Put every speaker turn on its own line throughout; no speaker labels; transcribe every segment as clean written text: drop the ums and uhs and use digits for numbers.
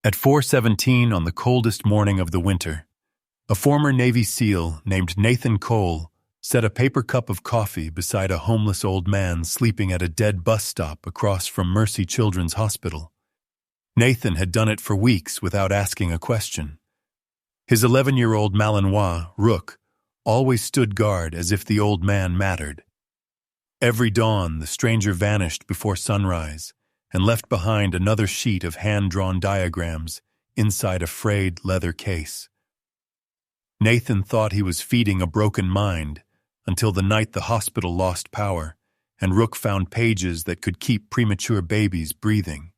At 4:17 on the coldest morning of the winter, a former Navy SEAL named Nathan Cole set a paper cup of coffee beside a homeless old man sleeping at a dead bus stop across from Mercy Children's Hospital. Nathan had done it for weeks without asking a question. His 11-year-old Malinois, Rook, always stood guard as if the old man mattered. Every dawn, the stranger vanished before sunrise and left behind another sheet of hand-drawn diagrams inside a frayed leather case. Nathan thought he was feeding a broken mind until the night the hospital lost power and Rook found pages that could keep premature babies breathing.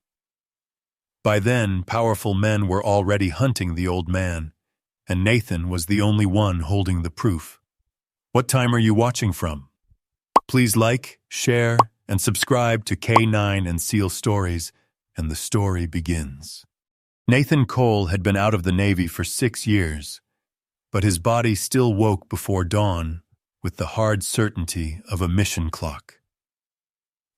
By then, powerful men were already hunting the old man, and Nathan was the only one holding the proof. What time are you watching from? Please like, share, and subscribe to K9 and SEAL Stories, and the story begins. Nathan Cole had been out of the Navy for 6 years, but his body still woke before dawn with the hard certainty of a mission clock.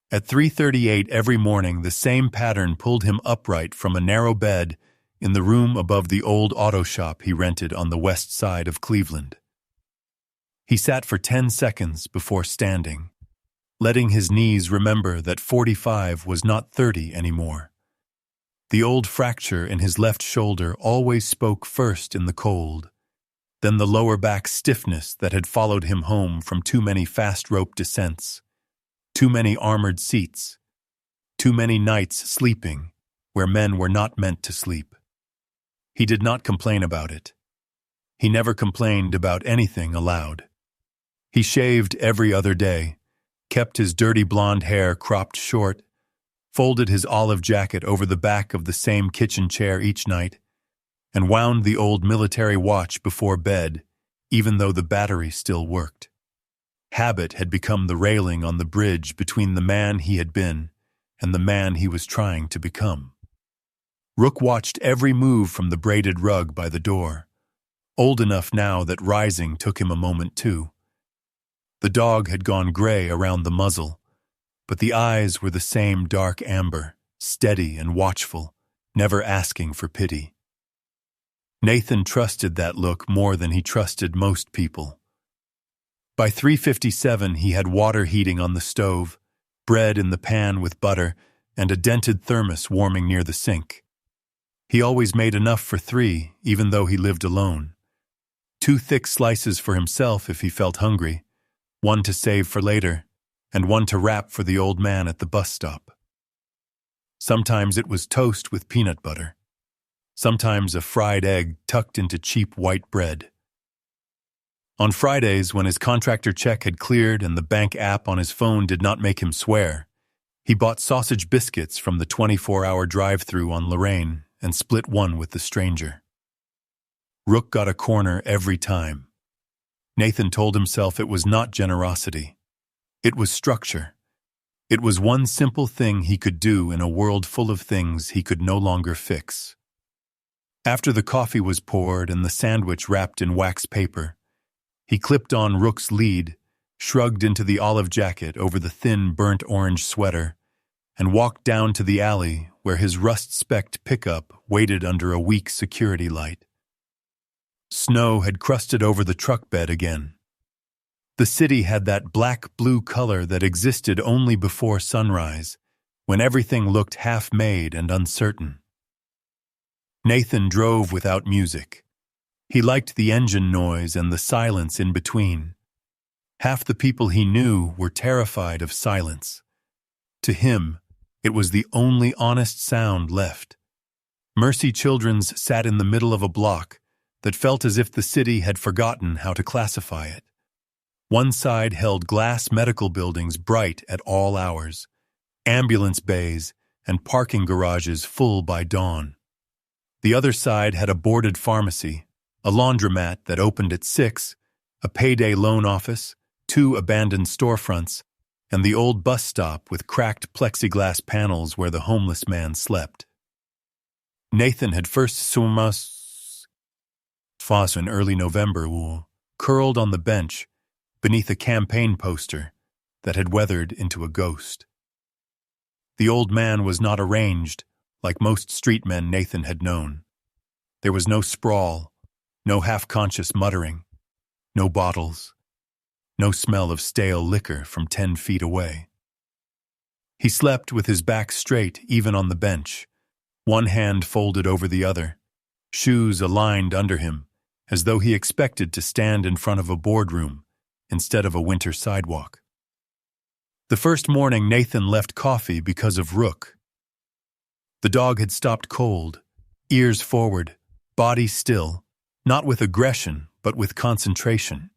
At 3:38 every morning, the same pattern pulled him upright from a narrow bed in the room above the old auto shop he rented on the west side of Cleveland. He sat for 10 seconds before standing, letting his knees remember that 45 was not 30 anymore. The old fracture in his left shoulder always spoke first in the cold, then the lower back stiffness that had followed him home from too many fast rope descents, too many armored seats, too many nights sleeping where men were not meant to sleep. He did not complain about it. He never complained about anything aloud. He shaved every other day, kept his dirty blonde hair cropped short, folded his olive jacket over the back of the same kitchen chair each night, and wound the old military watch before bed, even though the battery still worked. Habit had become the railing on the bridge between the man he had been and the man he was trying to become. Rook watched every move from the braided rug by the door, old enough now that rising took him a moment too. The dog had gone gray around the muzzle, but the eyes were the same dark amber, steady and watchful, never asking for pity. Nathan trusted that look more than he trusted most people. By 3:57 he had water heating on the stove, bread in the pan with butter, and a dented thermos warming near the sink. He always made enough for 3, even though he lived alone. 2 thick slices for himself if he felt hungry, 1 to save for later, and 1 to wrap for the old man at the bus stop. Sometimes it was toast with peanut butter. Sometimes a fried egg tucked into cheap white bread. On Fridays, when his contractor check had cleared and the bank app on his phone did not make him swear, he bought sausage biscuits from the 24-hour drive-thru on Lorraine and split one with the stranger. Rook got a corner every time. Nathan told himself it was not generosity. It was structure. It was one simple thing he could do in a world full of things he could no longer fix. After the coffee was poured and the sandwich wrapped in wax paper, he clipped on Rook's lead, shrugged into the olive jacket over the thin burnt orange sweater, and walked down to the alley where his rust-specked pickup waited under a weak security light. Snow had crusted over the truck bed again. The city had that black-blue color that existed only before sunrise, when everything looked half-made and uncertain. Nathan drove without music. He liked the engine noise and the silence in between. Half the people he knew were terrified of silence. To him, it was the only honest sound left. Mercy Children's sat in the middle of a block that felt as if the city had forgotten how to classify it. One side held glass medical buildings bright at all hours, ambulance bays, and parking garages full by dawn. The other side had a boarded pharmacy, a laundromat that opened at 6, a payday loan office, 2 abandoned storefronts, and the old bus stop with cracked plexiglass panels where the homeless man slept. Nathan had first seen us in early November, curled on the bench beneath a campaign poster that had weathered into a ghost. The old man was not arranged, like most street men Nathan had known. There was no sprawl, no half-conscious muttering, no bottles, no smell of stale liquor from 10 feet away. He slept with his back straight even on the bench, one hand folded over the other, shoes aligned under him, as though he expected to stand in front of a boardroom instead of a winter sidewalk. The first morning Nathan left coffee because of Rook. The dog had stopped cold, ears forward, body still, not with aggression, but with concentration.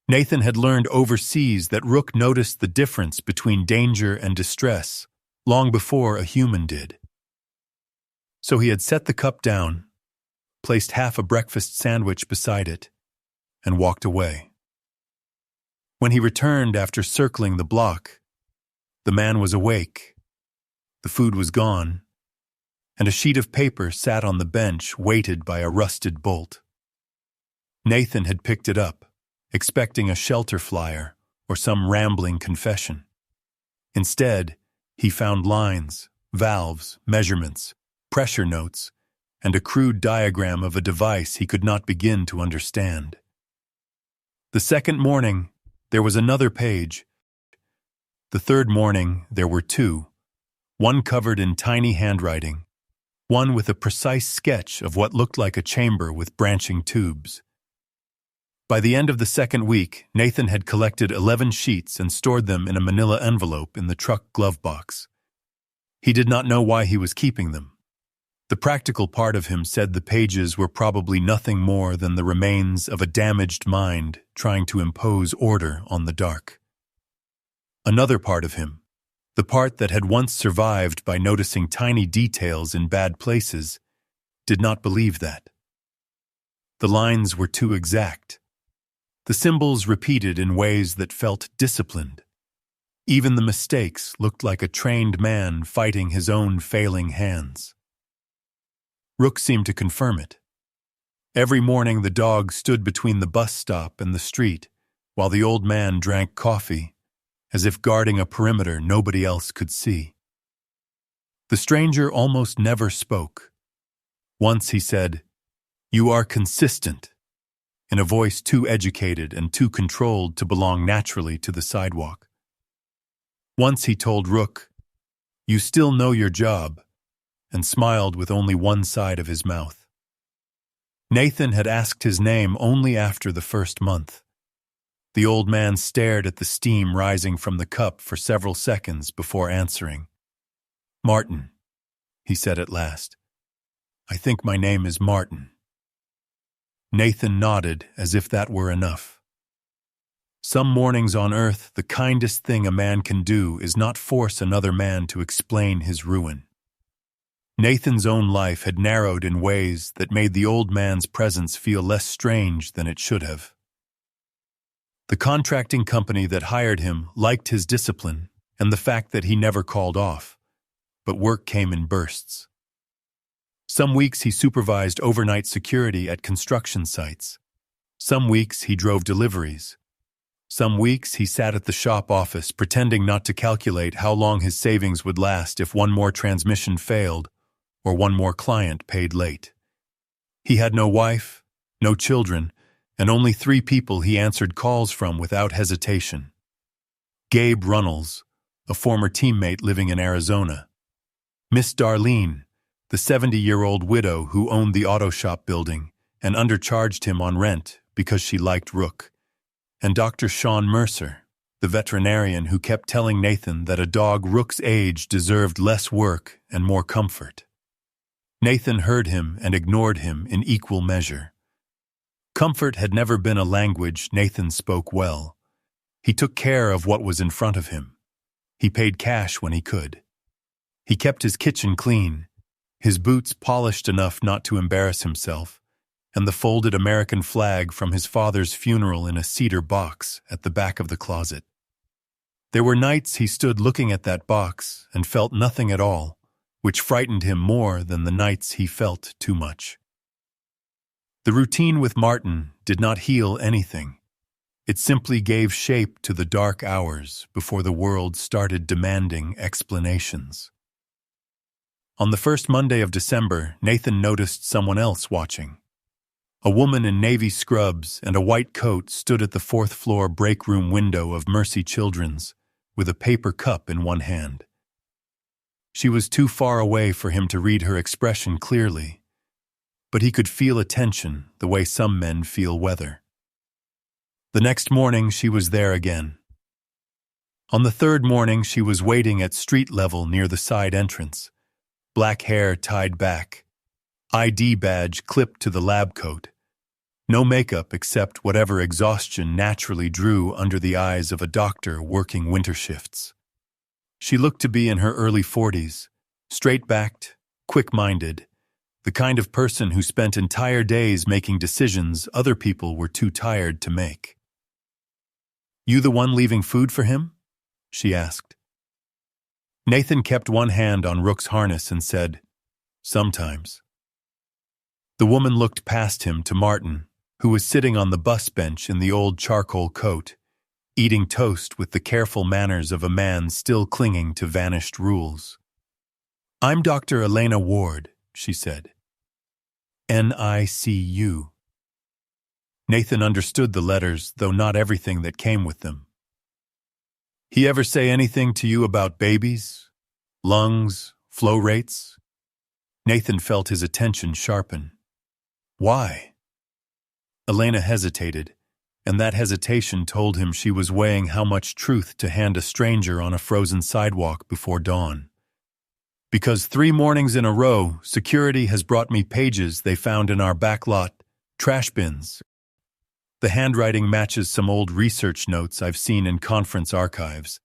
Nathan had learned overseas that Rook noticed the difference between danger and distress long before a human did. So he had set the cup down, placed half a breakfast sandwich beside it, and walked away. When he returned after circling the block, the man was awake, the food was gone, and a sheet of paper sat on the bench weighted by a rusted bolt. Nathan had picked it up, expecting a shelter flyer or some rambling confession. Instead, he found lines, valves, measurements, pressure notes, and a crude diagram of a device he could not begin to understand. The second morning, there was another page. The third morning, there were two, one covered in tiny handwriting, one with a precise sketch of what looked like a chamber with branching tubes. By the end of the second week, Nathan had collected 11 sheets and stored them in a manila envelope in the truck glove box. He did not know why he was keeping them. The practical part of him said the pages were probably nothing more than the remains of a damaged mind trying to impose order on the dark. Another part of him, the part that had once survived by noticing tiny details in bad places, did not believe that. The lines were too exact. The symbols repeated in ways that felt disciplined. Even the mistakes looked like a trained man fighting his own failing hands. Rook seemed to confirm it. Every morning the dog stood between the bus stop and the street, while the old man drank coffee, as if guarding a perimeter nobody else could see. The stranger almost never spoke. Once he said, "You are consistent," in a voice too educated and too controlled to belong naturally to the sidewalk. Once he told Rook, "You still know your job," and smiled with only one side of his mouth. Nathan had asked his name only after the first month. The old man stared at the steam rising from the cup for several seconds before answering. "Martin," he said at last. "I think my name is Martin." Nathan nodded as if that were enough. Some mornings on earth, the kindest thing a man can do is not force another man to explain his ruin. Nathan's own life had narrowed in ways that made the old man's presence feel less strange than it should have. The contracting company that hired him liked his discipline and the fact that he never called off, but work came in bursts. Some weeks he supervised overnight security at construction sites. Some weeks he drove deliveries. Some weeks he sat at the shop office pretending not to calculate how long his savings would last if one more transmission failed or one more client paid late. He had no wife, no children, and only 3 people he answered calls from without hesitation. Gabe Runnels, a former teammate living in Arizona. Miss Darlene, the 70-year-old widow who owned the auto shop building and undercharged him on rent because she liked Rook. And Dr. Sean Mercer, the veterinarian who kept telling Nathan that a dog Rook's age deserved less work and more comfort. Nathan heard him and ignored him in equal measure. Comfort had never been a language Nathan spoke well. He took care of what was in front of him. He paid cash when he could. He kept his kitchen clean, his boots polished enough not to embarrass himself, and the folded American flag from his father's funeral in a cedar box at the back of the closet. There were nights he stood looking at that box and felt nothing at all, which frightened him more than the nights he felt too much. The routine with Martin did not heal anything. It simply gave shape to the dark hours before the world started demanding explanations. On the first Monday of December, Nathan noticed someone else watching. A woman in navy scrubs and a white coat stood at the fourth-floor break room window of Mercy Children's, with a paper cup in one hand. She was too far away for him to read her expression clearly, but he could feel a tension the way some men feel weather. The next morning, she was there again. On the third morning, she was waiting at street level near the side entrance, black hair tied back, ID badge clipped to the lab coat. No makeup except whatever exhaustion naturally drew under the eyes of a doctor working winter shifts. She looked to be in her early 40s, straight-backed, quick-minded, the kind of person who spent entire days making decisions other people were too tired to make. "You the one leaving food for him?" she asked. Nathan kept one hand on Rook's harness and said, "Sometimes." The woman looked past him to Martin, who was sitting on the bus bench in the old charcoal coat, eating toast with the careful manners of a man still clinging to vanished rules. "I'm Dr. Elena Ward," she said. NICU. Nathan understood the letters, though not everything that came with them. "He ever say anything to you about babies? Lungs? Flow rates?" Nathan felt his attention sharpen. "Why?" Elena hesitated, and that hesitation told him she was weighing how much truth to hand a stranger on a frozen sidewalk before dawn. "Because 3 mornings in a row, security has brought me pages they found in our backlot, trash bins. The handwriting matches some old research notes I've seen in conference archives,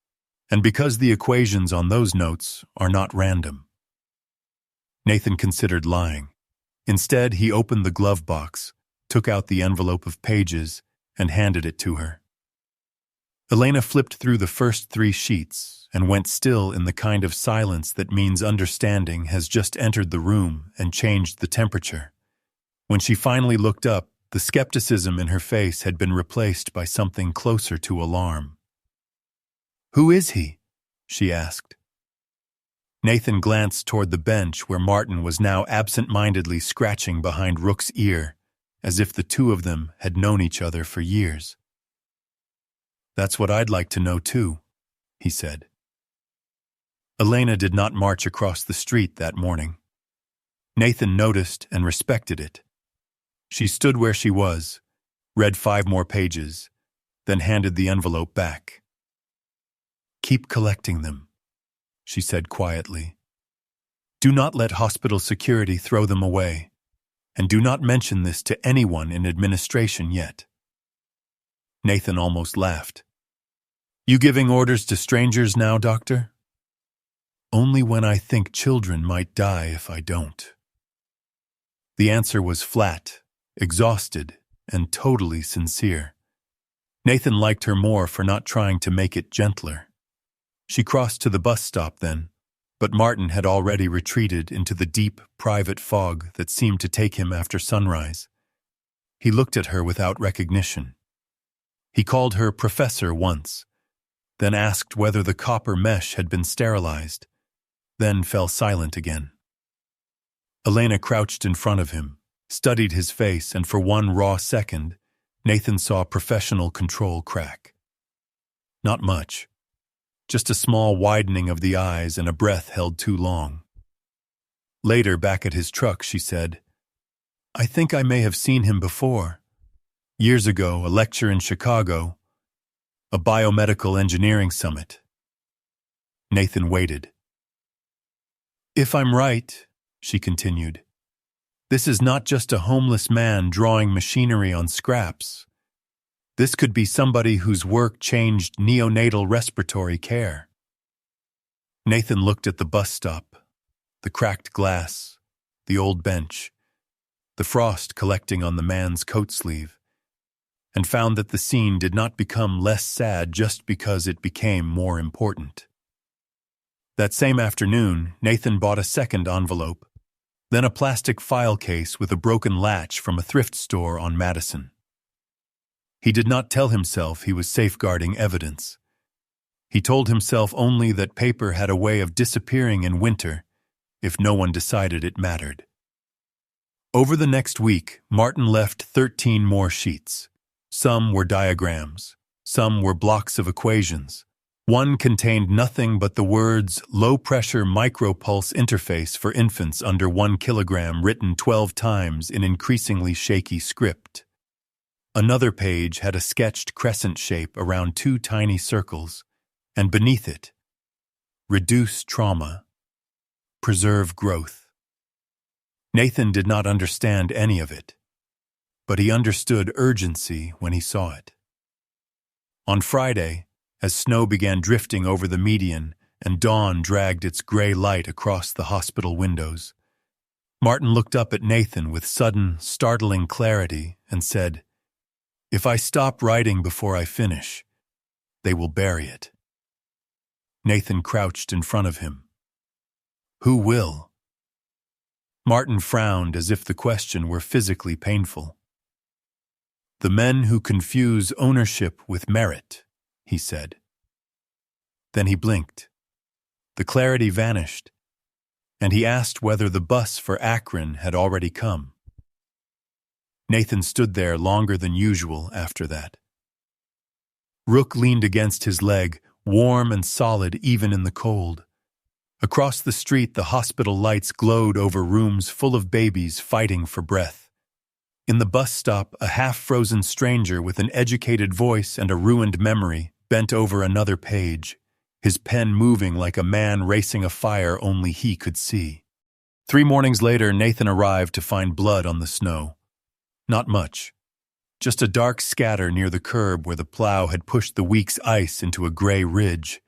and because the equations on those notes are not random." Nathan considered lying. Instead, he opened the glove box, took out the envelope of pages, and handed it to her. Elena flipped through the first 3 sheets and went still in the kind of silence that means understanding has just entered the room and changed the temperature. When she finally looked up, the skepticism in her face had been replaced by something closer to alarm. "Who is he?" she asked. Nathan glanced toward the bench where Martin was now absent-mindedly scratching behind Rook's ear, as if the two of them had known each other for years. "That's what I'd like to know too," he said. Elena did not march across the street that morning. Nathan noticed and respected it. She stood where she was, read 5 more pages, then handed the envelope back. "Keep collecting them," she said quietly. "Do not let hospital security throw them away. And do not mention this to anyone in administration yet." Nathan almost laughed. "You giving orders to strangers now, Doctor?" "Only when I think children might die if I don't." The answer was flat, exhausted, and totally sincere. Nathan liked her more for not trying to make it gentler. She crossed to the bus stop then, but Martin had already retreated into the deep, private fog that seemed to take him after sunrise. He looked at her without recognition. He called her Professor once, then asked whether the copper mesh had been sterilized, then fell silent again. Elena crouched in front of him, studied his face, and for one raw second, Nathan saw professional control crack. Not much. Just a small widening of the eyes and a breath held too long. Later, back at his truck, she said, "I think I may have seen him before. Years ago, a lecture in Chicago, a biomedical engineering summit." Nathan waited. "If I'm right," she continued, "this is not just a homeless man drawing machinery on scraps. This could be somebody whose work changed neonatal respiratory care." Nathan looked at the bus stop, the cracked glass, the old bench, the frost collecting on the man's coat sleeve, and found that the scene did not become less sad just because it became more important. That same afternoon, Nathan bought a second envelope, then a plastic file case with a broken latch from a thrift store on Madison. He did not tell himself he was safeguarding evidence. He told himself only that paper had a way of disappearing in winter, if no one decided it mattered. Over the next week, Martin left 13 more sheets. Some were diagrams. Some were blocks of equations. One contained nothing but the words low-pressure micropulse interface for infants under 1 kilogram written 12 times in increasingly shaky script. Another page had a sketched crescent shape around 2 tiny circles, and beneath it, reduce trauma, preserve growth. Nathan did not understand any of it, but he understood urgency when he saw it. On Friday, as snow began drifting over the median and dawn dragged its gray light across the hospital windows, Martin looked up at Nathan with sudden, startling clarity and said, "If I stop writing before I finish, they will bury it." Nathan crouched in front of him. "Who will?" Martin frowned as if the question were physically painful. "The men who confuse ownership with merit," he said. Then he blinked. The clarity vanished, and he asked whether the bus for Akron had already come. Nathan stood there longer than usual after that. Rook leaned against his leg, warm and solid even in the cold. Across the street, the hospital lights glowed over rooms full of babies fighting for breath. In the bus stop, a half-frozen stranger with an educated voice and a ruined memory bent over another page, his pen moving like a man racing a fire only he could see. 3 mornings later, Nathan arrived to find blood on the snow. Not much. Just a dark scatter near the curb where the plow had pushed the week's ice into a gray ridge,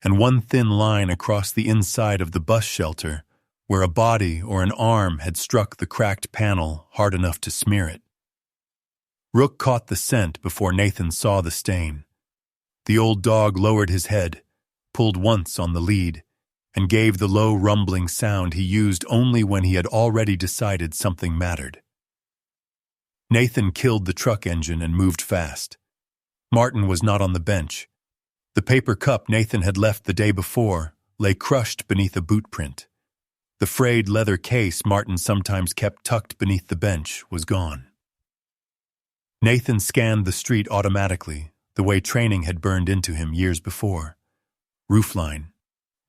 and one thin line across the inside of the bus shelter where a body or an arm had struck the cracked panel hard enough to smear it. Rook caught the scent before Nathan saw the stain. The old dog lowered his head, pulled once on the lead, and gave the low rumbling sound he used only when he had already decided something mattered. Nathan killed the truck engine and moved fast. Martin was not on the bench. The paper cup Nathan had left the day before lay crushed beneath a boot print. The frayed leather case Martin sometimes kept tucked beneath the bench was gone. Nathan scanned the street automatically, the way training had burned into him years before. Roofline,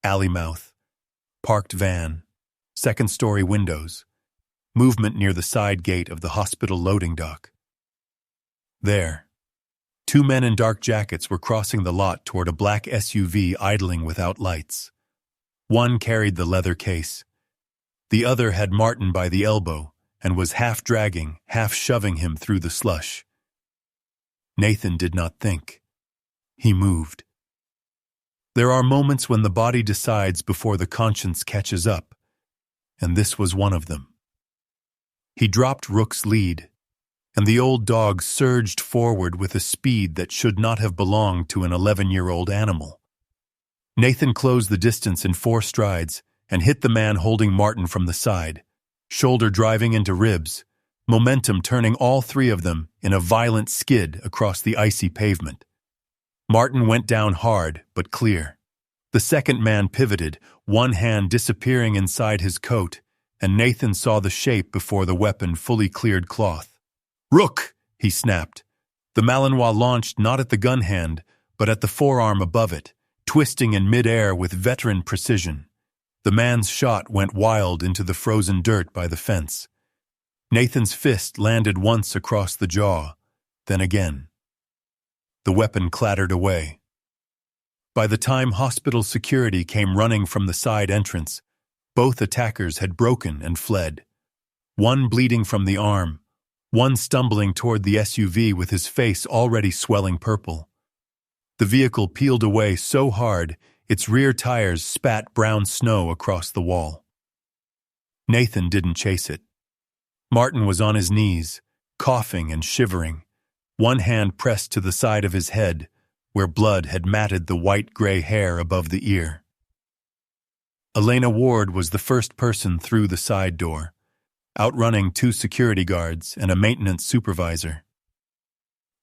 alley mouth, parked van, second-story windows, movement near the side gate of the hospital loading dock. There, 2 men in dark jackets were crossing the lot toward a black SUV idling without lights. One carried the leather case. The other had Martin by the elbow and was half dragging, half shoving him through the slush. Nathan did not think. He moved. There are moments when the body decides before the conscience catches up, and this was one of them. He dropped Rook's lead, and the old dog surged forward with a speed that should not have belonged to an 11-year-old animal. Nathan closed the distance in 4 strides and hit the man holding Martin from the side, shoulder driving into ribs, momentum turning all 3 of them in a violent skid across the icy pavement. Martin went down hard but clear. The second man pivoted, one hand disappearing inside his coat, and Nathan saw the shape before the weapon fully cleared cloth. "Rook!" he snapped. The Malinois launched not at the gun hand, but at the forearm above it, twisting in midair with veteran precision. The man's shot went wild into the frozen dirt by the fence. Nathan's fist landed once across the jaw, then again. The weapon clattered away. By the time hospital security came running from the side entrance, both attackers had broken and fled. One bleeding from the arm, one stumbling toward the SUV with his face already swelling purple. The vehicle peeled away so hard its rear tires spat brown snow across the wall. Nathan didn't chase it. Martin was on his knees, coughing and shivering, one hand pressed to the side of his head, where blood had matted the white-gray hair above the ear. Elena Ward was the first person through the side door, outrunning 2 security guards and a maintenance supervisor.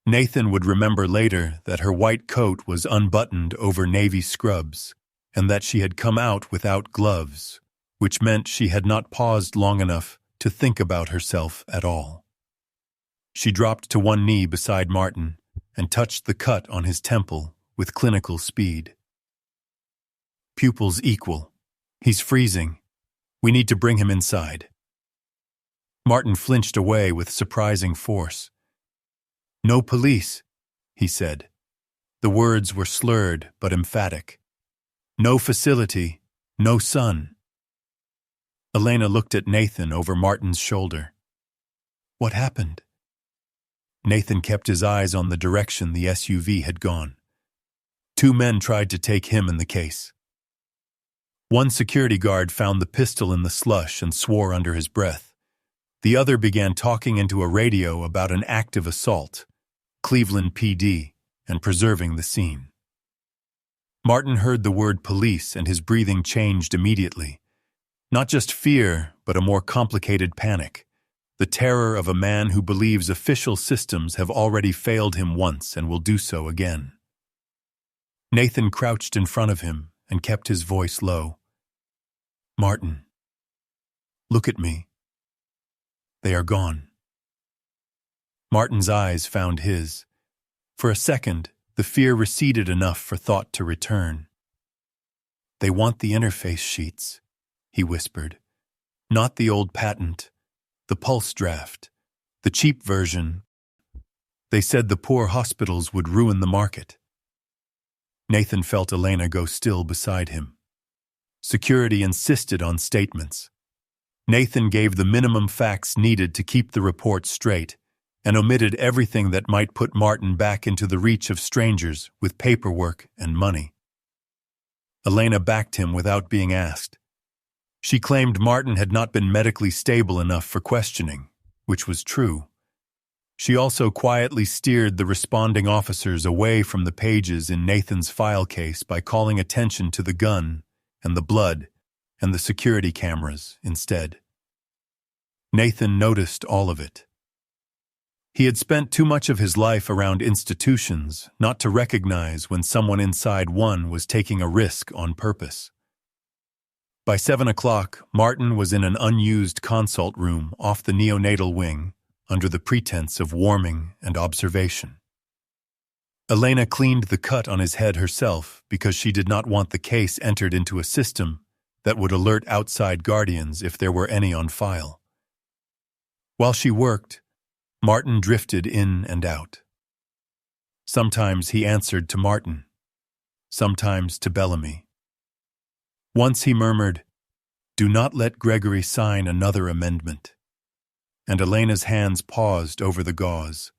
Nathan would remember later that her white coat was unbuttoned over navy scrubs, and that she had come out without gloves, which meant she had not paused long enough to think about herself at all. She dropped to one knee beside Martin and touched the cut on his temple with clinical speed. "Pupils equal. He's freezing. We need to bring him inside." Martin flinched away with surprising force. "No police," he said. The words were slurred but emphatic. "No facility, no sun." Elena looked at Nathan over Martin's shoulder. "What happened?" Nathan kept his eyes on the direction the SUV had gone. Two men tried to take him in the case. One security guard found the pistol in the slush and swore under his breath. The other began talking into a radio about an active assault, Cleveland PD, and preserving the scene. Martin heard the word police and his breathing changed immediately. Not just fear, but a more complicated panic. The terror of a man who believes official systems have already failed him once and will do so again. Nathan crouched in front of him and kept his voice low. "Martin, look at me. They are gone." Martin's eyes found his. For a second, the fear receded enough for thought to return. "They want the interface sheets," he whispered. "Not the old patent, the pulse draft, the cheap version. They said the poor hospitals would ruin the market." Nathan felt Elena go still beside him. Security insisted on statements. Nathan gave the minimum facts needed to keep the report straight and omitted everything that might put Martin back into the reach of strangers with paperwork and money. Elena backed him without being asked. She claimed Martin had not been medically stable enough for questioning, which was true. She also quietly steered the responding officers away from the pages in Nathan's file case by calling attention to the gun and the blood and the security cameras instead. Nathan noticed all of it. He had spent too much of his life around institutions not to recognize when someone inside one was taking a risk on purpose. By 7 o'clock, Martin was in an unused consult room off the neonatal wing under the pretense of warming and observation. Elena cleaned the cut on his head herself because she did not want the case entered into a system that would alert outside guardians if there were any on file. While she worked, Martin drifted in and out. Sometimes he answered to Martin, sometimes to Bellamy. Once he murmured, "Do not let Gregory sign another amendment." And Elena's hands paused over the gauze.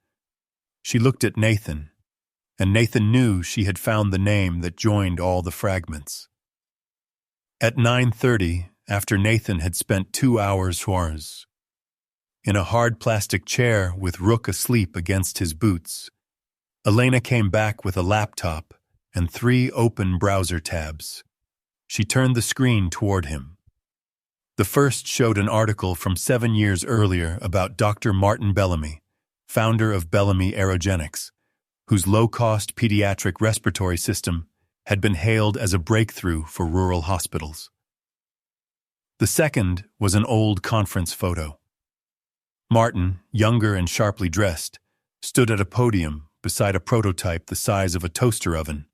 She looked at Nathan, and Nathan knew she had found the name that joined all the fragments. At 9:30, after Nathan had spent 2 hours in a hard plastic chair with Rook asleep against his boots, Elena came back with a laptop and 3 open browser tabs. She turned the screen toward him. The first showed an article from 7 years earlier about Dr. Martin Bellamy, founder of Bellamy Aerogenics, whose low-cost pediatric respiratory system had been hailed as a breakthrough for rural hospitals. The second was an old conference photo. Martin, younger and sharply dressed, stood at a podium beside a prototype the size of a toaster oven,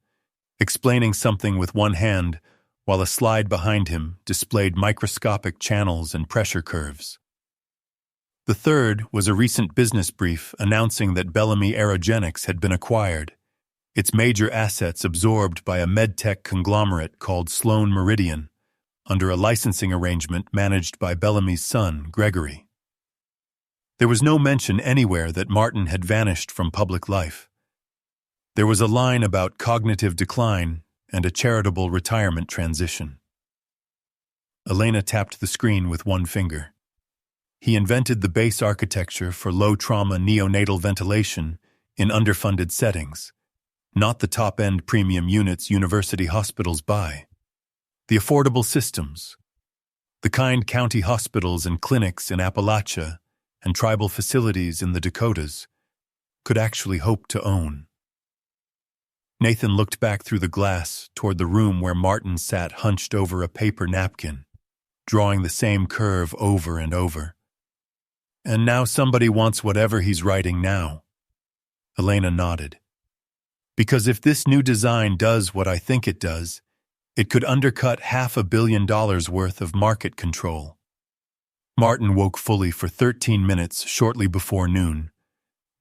explaining something with one hand while a slide behind him displayed microscopic channels and pressure curves. The third was a recent business brief announcing that Bellamy Aerogenics had been acquired, its major assets absorbed by a medtech conglomerate called Sloan Meridian, under a licensing arrangement managed by Bellamy's son, Gregory. There was no mention anywhere that Martin had vanished from public life. There was a line about cognitive decline and a charitable retirement transition. Elena tapped the screen with one finger. He invented the base architecture for low-trauma neonatal ventilation in underfunded settings, not the top-end premium units university hospitals buy. The affordable systems, the kind county hospitals and clinics in Appalachia and tribal facilities in the Dakotas could actually hope to own. Nathan looked back through the glass toward the room where Martin sat hunched over a paper napkin, drawing the same curve over and over. And now somebody wants whatever he's writing now. Elena nodded. Because if this new design does what I think it does, it could undercut $500 million worth of market control. Martin woke fully for 13 minutes shortly before noon,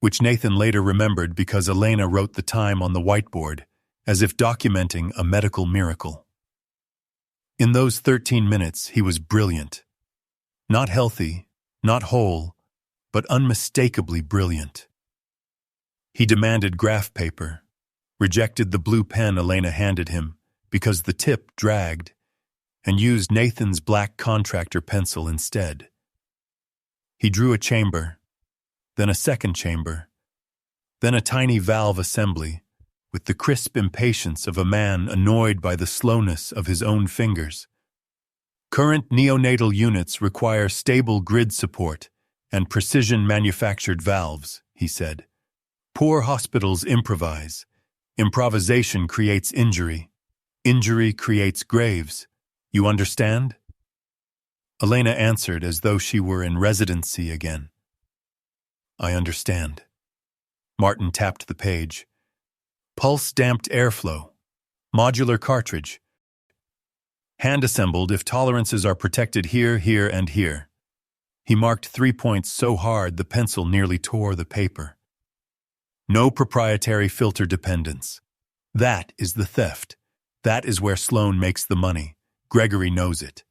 which Nathan later remembered because Elena wrote the time on the whiteboard, as if documenting a medical miracle. In those 13 minutes, he was brilliant. Not healthy, not whole, but unmistakably brilliant. He demanded graph paper, rejected the blue pen Elena handed him because the tip dragged, and used Nathan's black contractor pencil instead. He drew a chamber, then a second chamber, then a tiny valve assembly, with the crisp impatience of a man annoyed by the slowness of his own fingers. Current neonatal units require stable grid support and precision-manufactured valves, he said. Poor hospitals improvise. Improvisation creates injury. Injury creates graves. You understand? Elena answered as though she were in residency again. I understand. Martin tapped the page. Pulse-damped airflow. Modular cartridge. Hand-assembled if tolerances are protected here, here, and here. He marked 3 points so hard the pencil nearly tore the paper. No proprietary filter dependence. That is the theft. That is where Sloan makes the money. Gregory knows it.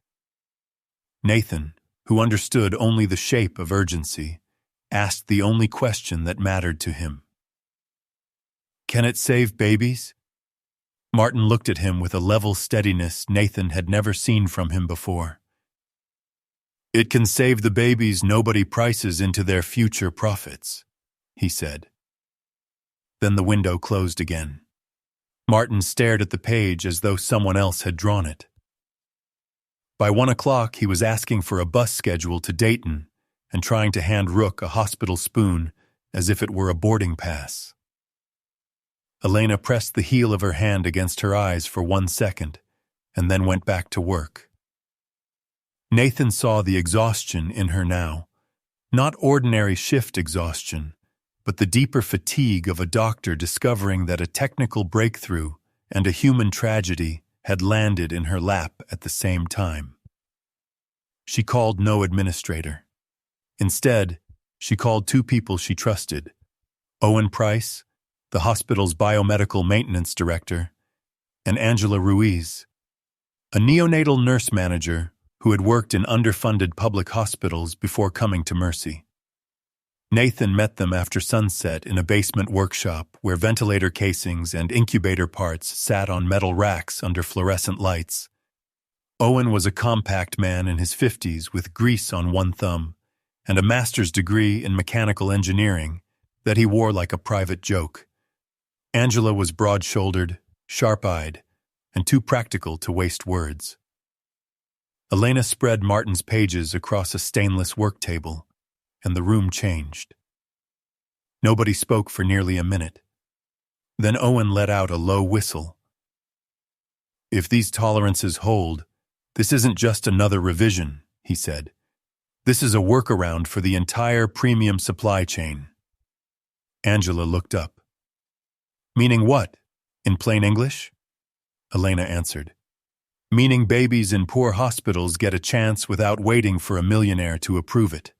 Nathan, who understood only the shape of urgency, asked the only question that mattered to him. Can it save babies? Martin looked at him with a level steadiness Nathan had never seen from him before. It can save the babies nobody prices into their future profits, he said. Then the window closed again. Martin stared at the page as though someone else had drawn it. By 1 o'clock, he was asking for a bus schedule to Dayton and trying to hand Rook a hospital spoon as if it were a boarding pass. Elena pressed the heel of her hand against her eyes for 1 second and then went back to work. Nathan saw the exhaustion in her now, not ordinary shift exhaustion, but the deeper fatigue of a doctor discovering that a technical breakthrough and a human tragedy had landed in her lap at the same time. She called no administrator. Instead, she called 2 people she trusted, Owen Price, the hospital's biomedical maintenance director, and Angela Ruiz, a neonatal nurse manager who had worked in underfunded public hospitals before coming to Mercy. Nathan met them after sunset in a basement workshop where ventilator casings and incubator parts sat on metal racks under fluorescent lights. Owen was a compact man in his 50s with grease on one thumb and a master's degree in mechanical engineering that he wore like a private joke. Angela was broad-shouldered, sharp-eyed, and too practical to waste words. Elena spread Martin's pages across a stainless work table, and the room changed. Nobody spoke for nearly a minute. Then Owen let out a low whistle. If these tolerances hold, this isn't just another revision, he said. This is a workaround for the entire premium supply chain. Angela looked up. Meaning what? In plain English? Elena answered. Meaning babies in poor hospitals get a chance without waiting for a millionaire to approve it.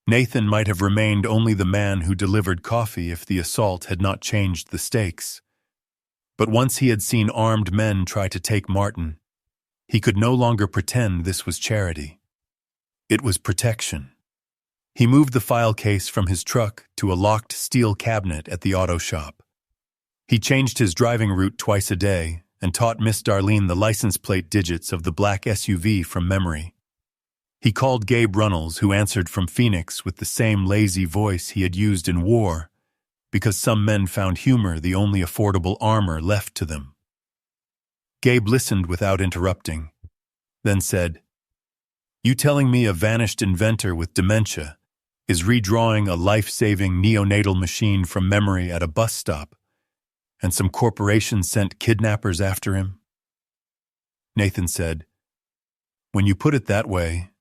Nathan might have remained only the man who delivered coffee if the assault had not changed the stakes. But once he had seen armed men try to take Martin, he could no longer pretend this was charity. It was protection. He moved the file case from his truck to a locked steel cabinet at the auto shop. He changed his driving route twice a day and taught Miss Darlene the license plate digits of the black SUV from memory. He called Gabe Runnels, who answered from Phoenix with the same lazy voice he had used in war, because some men found humor the only affordable armor left to them. Gabe listened without interrupting, then said, You telling me a vanished inventor with dementia is redrawing a life-saving neonatal machine from memory at a bus stop, and some corporation sent kidnappers after him? Nathan said, When you put it that way,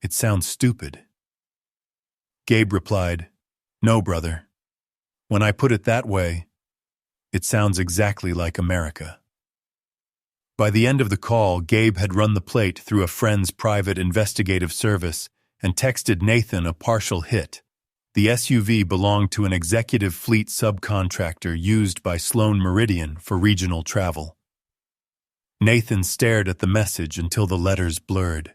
it sounds stupid. Gabe replied, "No, brother. When I put it that way, it sounds exactly like America." By the end of the call, Gabe had run the plate through a friend's private investigative service and texted Nathan a partial hit. The SUV belonged to an executive fleet subcontractor used by Sloan Meridian for regional travel. Nathan stared at the message until the letters blurred.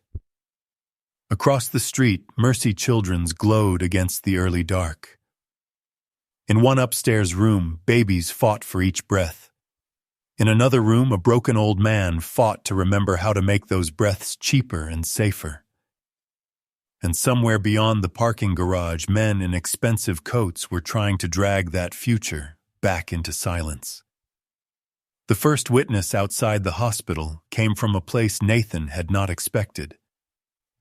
Across the street, Mercy Children's glowed against the early dark. In one upstairs room, babies fought for each breath. In another room, a broken old man fought to remember how to make those breaths cheaper and safer. And somewhere beyond the parking garage, men in expensive coats were trying to drag that future back into silence. The first witness outside the hospital came from a place Nathan had not expected.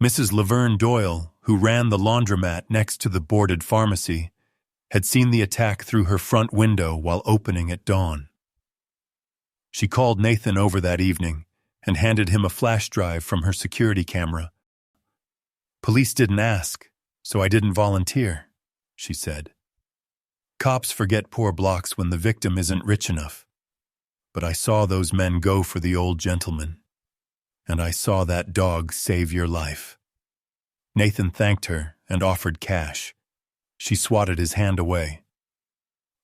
Mrs. Laverne Doyle, who ran the laundromat next to the boarded pharmacy, had seen the attack through her front window while opening at dawn. She called Nathan over that evening and handed him a flash drive from her security camera. "Police didn't ask, so I didn't volunteer," she said. "Cops forget poor blocks when the victim isn't rich enough. But I saw those men go for the old gentleman. And I saw that dog save your life." Nathan thanked her and offered cash. She swatted his hand away.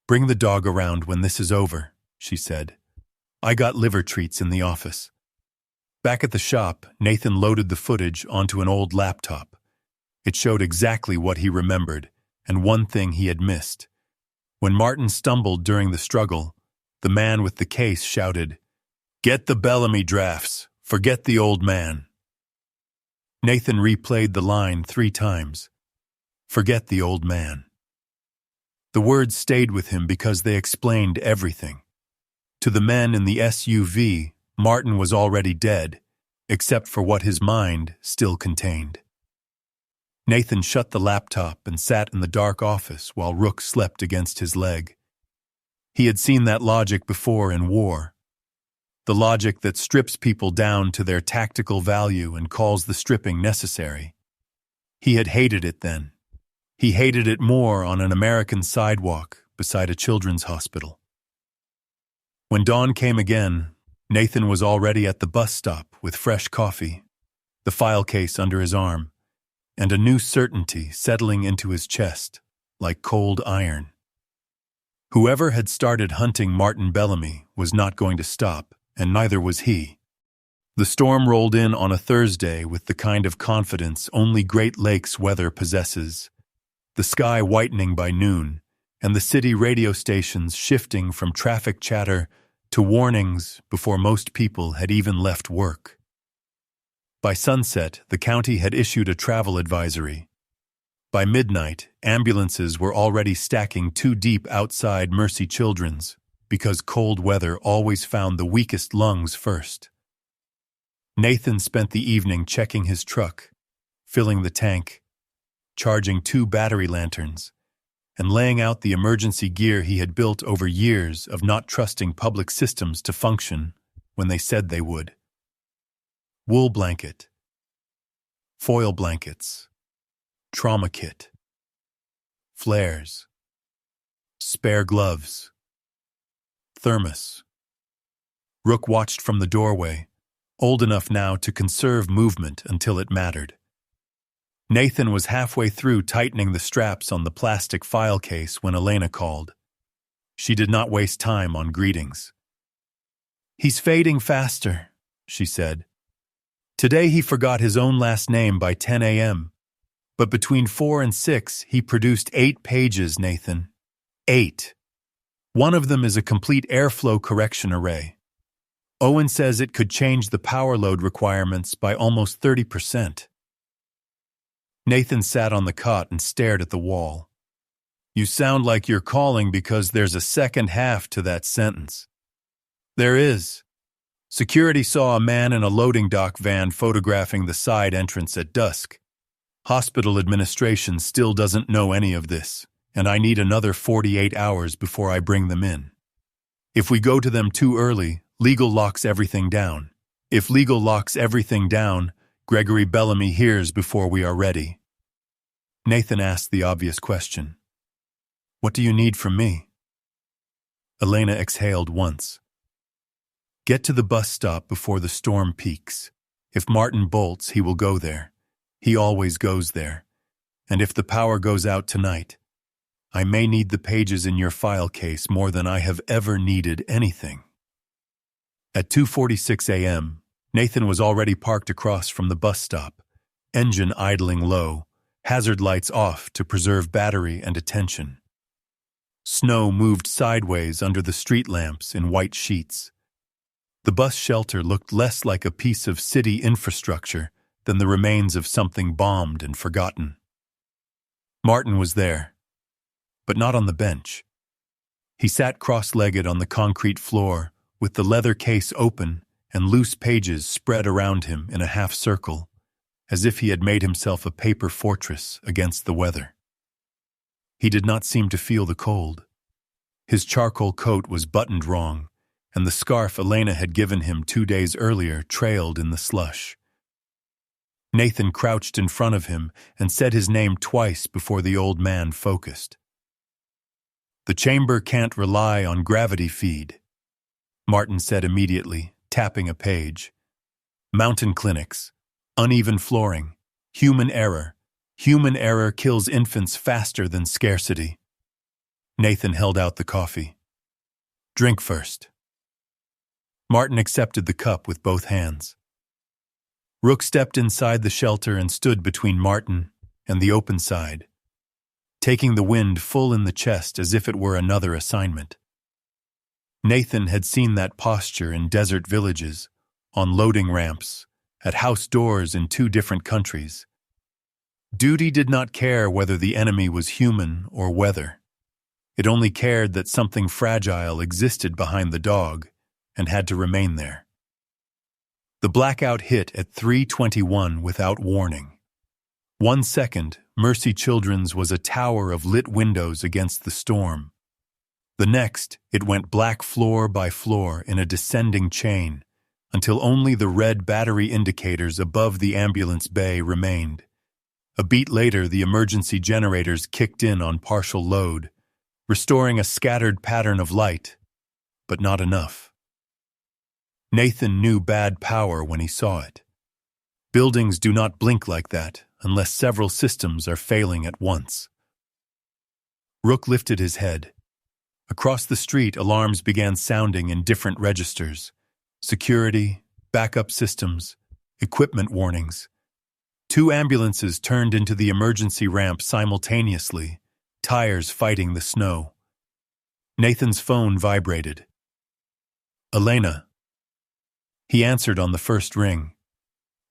"Bring the dog around when this is over," she said. "I got liver treats in the office." Back at the shop, Nathan loaded the footage onto an old laptop. It showed exactly what he remembered, and one thing he had missed. When Martin stumbled during the struggle, the man with the case shouted, "Get the Bellamy drafts! Forget the old man!" Nathan replayed the line 3 times. "Forget the old man." The words stayed with him because they explained everything. To the men in the SUV, Martin was already dead, except for what his mind still contained. Nathan shut the laptop and sat in the dark office while Rook slept against his leg. He had seen that logic before in war. The logic that strips people down to their tactical value and calls the stripping necessary. He had hated it then. He hated it more on an American sidewalk beside a children's hospital. When dawn came again, Nathan was already at the bus stop with fresh coffee, the file case under his arm, and a new certainty settling into his chest like cold iron. Whoever had started hunting Martin Bellamy was not going to stop, and neither was he. The storm rolled in on a Thursday with the kind of confidence only Great Lakes weather possesses, the sky whitening by noon, and the city radio stations shifting from traffic chatter to warnings before most people had even left work. By sunset, the county had issued a travel advisory. By midnight, ambulances were already stacking 2 deep outside Mercy Children's because cold weather always found the weakest lungs first. Nathan spent the evening checking his truck, filling the tank, charging 2 battery lanterns, and laying out the emergency gear he had built over years of not trusting public systems to function when they said they would. Wool blanket, foil blankets, trauma kit, flares, spare gloves, thermos. Rook watched from the doorway, old enough now to conserve movement until it mattered. Nathan was halfway through tightening the straps on the plastic file case when Elena called. She did not waste time on greetings. "He's fading faster," she said. "Today he forgot his own last name by 10 a.m., but between 4 and 6 he produced 8 pages, Nathan. 8. One of them is a complete airflow correction array. Owen says it could change the power load requirements by almost 30%. Nathan sat on the cot and stared at the wall. "You sound like you're calling because there's a second half to that sentence." "There is. Security saw a man in a loading dock van photographing the side entrance at dusk. Hospital administration still doesn't know any of this, and I need another 48 hours before I bring them in. If we go to them too early, legal locks everything down. If legal locks everything down, Gregory Bellamy hears before we are ready. Nathan asked the obvious question. What do you need from me? Elena exhaled once. Get to the bus stop before the storm peaks. If Martin bolts, he will go there. He always goes there. And if the power goes out tonight, I may need the pages in your file case more than I have ever needed anything. At 2:46 a.m., Nathan was already parked across from the bus stop, engine idling low, hazard lights off to preserve battery and attention. Snow moved sideways under the street lamps in white sheets. The bus shelter looked less like a piece of city infrastructure than the remains of something bombed and forgotten. Martin was there, but not on the bench. He sat cross-legged on the concrete floor, with the leather case open and loose pages spread around him in a half-circle, as if he had made himself a paper fortress against the weather. He did not seem to feel the cold. His charcoal coat was buttoned wrong, and the scarf Elena had given him 2 days earlier trailed in the slush. Nathan crouched in front of him and said his name twice before the old man focused. The chamber can't rely on gravity feed, Martin said immediately, tapping a page. Mountain clinics, uneven flooring, human error. Human error kills infants faster than scarcity. Nathan held out the coffee. Drink first. Martin accepted the cup with both hands. Rook stepped inside the shelter and stood between Martin and the open side, taking the wind full in the chest as if it were another assignment. Nathan had seen that posture in desert villages, on loading ramps, at house doors in 2 different countries. Duty did not care whether the enemy was human or weather. It only cared that something fragile existed behind the dog and had to remain there. The blackout hit at 3:21 without warning. 1 second, Mercy Children's was a tower of lit windows against the storm. The next, it went black floor by floor in a descending chain, until only the red battery indicators above the ambulance bay remained. A beat later, the emergency generators kicked in on partial load, restoring a scattered pattern of light, but not enough. Nathan knew bad power when he saw it. Buildings do not blink like that unless several systems are failing at once. Rook lifted his head. Across the street, alarms began sounding in different registers. Security, backup systems, equipment warnings. 2 ambulances turned into the emergency ramp simultaneously, tires fighting the snow. Nathan's phone vibrated. Elena. He answered on the first ring.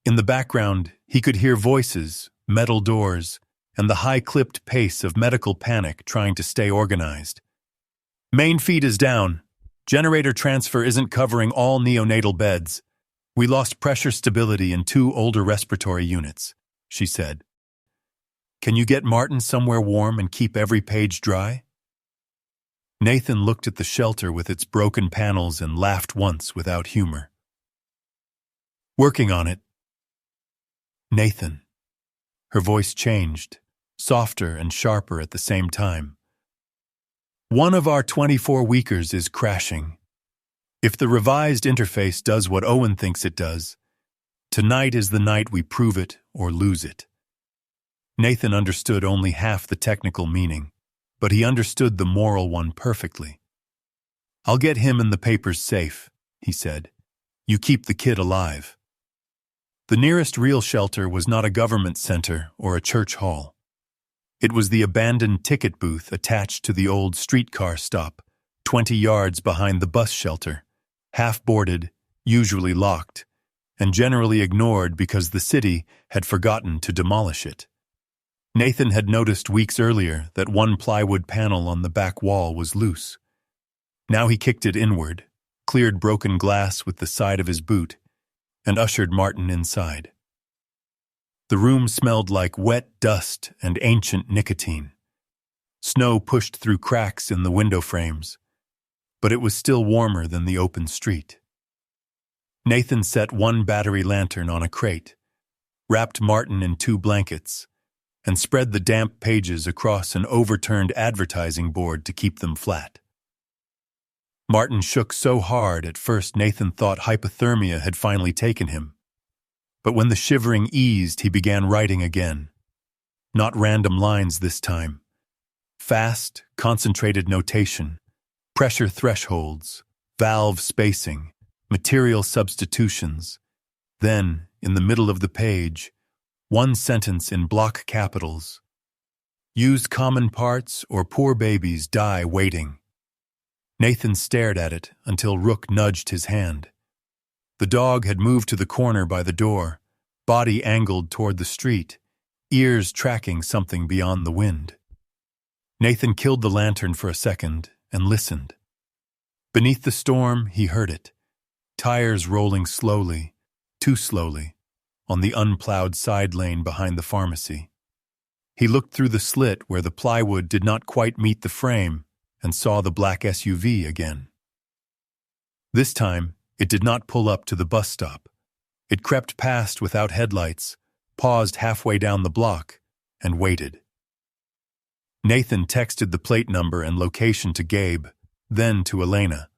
In the background, he could hear voices, metal doors, and the high-clipped pace of medical panic trying to stay organized. Main feed is down. Generator transfer isn't covering all neonatal beds. We lost pressure stability in 2 older respiratory units, she said. Can you get Martin somewhere warm and keep every page dry? Nathan looked at the shelter with its broken panels and laughed once without humor. Working on it. Nathan. Her voice changed, softer and sharper at the same time. One of our 24-weekers is crashing. If the revised interface does what Owen thinks it does, tonight is the night we prove it or lose it. Nathan understood only half the technical meaning, but he understood the moral one perfectly. I'll get him and the papers safe, he said. You keep the kid alive. The nearest real shelter was not a government center or a church hall. It was the abandoned ticket booth attached to the old streetcar stop, 20 yards behind the bus shelter, half-boarded, usually locked, and generally ignored because the city had forgotten to demolish it. Nathan had noticed weeks earlier that one plywood panel on the back wall was loose. Now he kicked it inward, cleared broken glass with the side of his boot, and ushered Martin inside. The room smelled like wet dust and ancient nicotine. Snow pushed through cracks in the window frames, but it was still warmer than the open street. Nathan set one battery lantern on a crate, wrapped Martin in 2 blankets, and spread the damp pages across an overturned advertising board to keep them flat. Martin shook so hard at first Nathan thought hypothermia had finally taken him. But when the shivering eased, he began writing again. Not random lines this time. Fast, concentrated notation, pressure thresholds, valve spacing, material substitutions. Then, in the middle of the page, 1 sentence in block capitals. Used common parts or poor babies die waiting. Nathan stared at it until Rook nudged his hand. The dog had moved to the corner by the door, body angled toward the street, ears tracking something beyond the wind. Nathan killed the lantern for a second and listened. Beneath the storm, he heard it. Tires rolling slowly, too slowly, on the unplowed side lane behind the pharmacy. He looked through the slit where the plywood did not quite meet the frame and saw the black SUV again. This time, it did not pull up to the bus stop. It crept past without headlights, paused halfway down the block, and waited. Nathan texted the plate number and location to Gabe, then to Elena.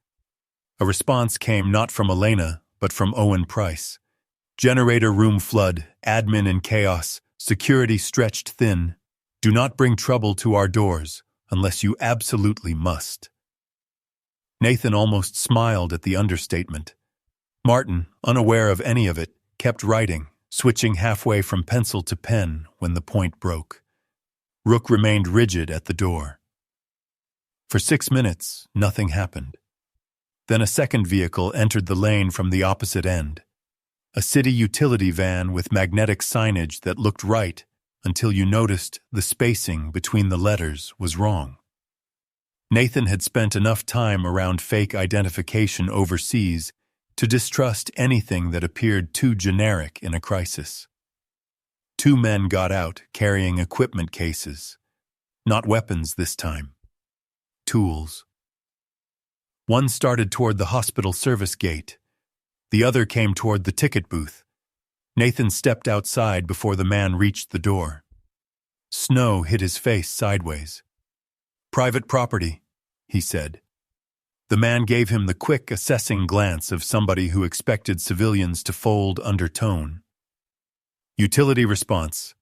A response came not from Elena, but from Owen Price. Generator room flood, admin in chaos, security stretched thin. Do not bring trouble to our doors, unless you absolutely must. Nathan almost smiled at the understatement. Martin, unaware of any of it, kept writing, switching halfway from pencil to pen when the point broke. Rook remained rigid at the door. For 6 minutes, nothing happened. Then a second vehicle entered the lane from the opposite end. A city utility van with magnetic signage that looked right until you noticed the spacing between the letters was wrong. Nathan had spent enough time around fake identification overseas to distrust anything that appeared too generic in a crisis. 2 men got out carrying equipment cases. Not weapons this time. Tools. One started toward the hospital service gate. The other came toward the ticket booth. Nathan stepped outside before the man reached the door. Snow hit his face sideways. "Private property," he said. The man gave him the quick, assessing glance of somebody who expected civilians to fold under tone. "Utility response.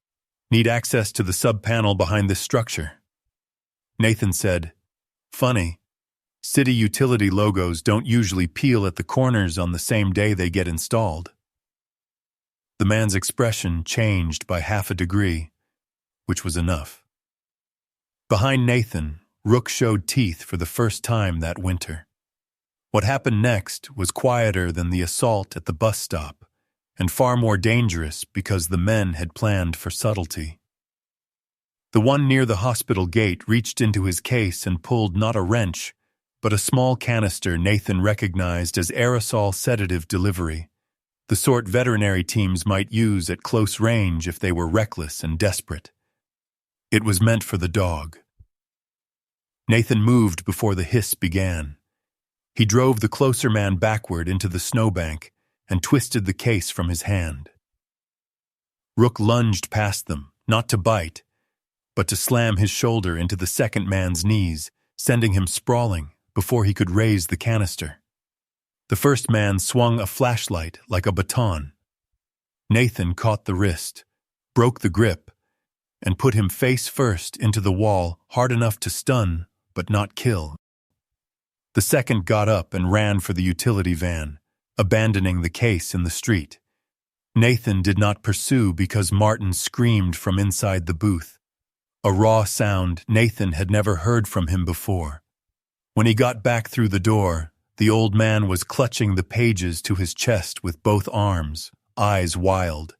Need access to the sub-panel behind this structure." Nathan said, "Funny. City utility logos don't usually peel at the corners on the same day they get installed." The man's expression changed by half a degree, which was enough. Behind Nathan, Rook showed teeth for the first time that winter. What happened next was quieter than the assault at the bus stop, and far more dangerous because the men had planned for subtlety. The one near the hospital gate reached into his case and pulled not a wrench, but a small canister Nathan recognized as aerosol sedative delivery, the sort veterinary teams might use at close range if they were reckless and desperate. It was meant for the dog. Nathan moved before the hiss began. He drove the closer man backward into the snowbank and twisted the case from his hand. Rook lunged past them, not to bite, but to slam his shoulder into the second man's knees, sending him sprawling before he could raise the canister. The first man swung a flashlight like a baton. Nathan caught the wrist, broke the grip, and put him face first into the wall hard enough to stun but not kill. The second got up and ran for the utility van, abandoning the case in the street. Nathan did not pursue because Martin screamed from inside the booth, a raw sound Nathan had never heard from him before. When he got back through the door, the old man was clutching the pages to his chest with both arms, eyes wild.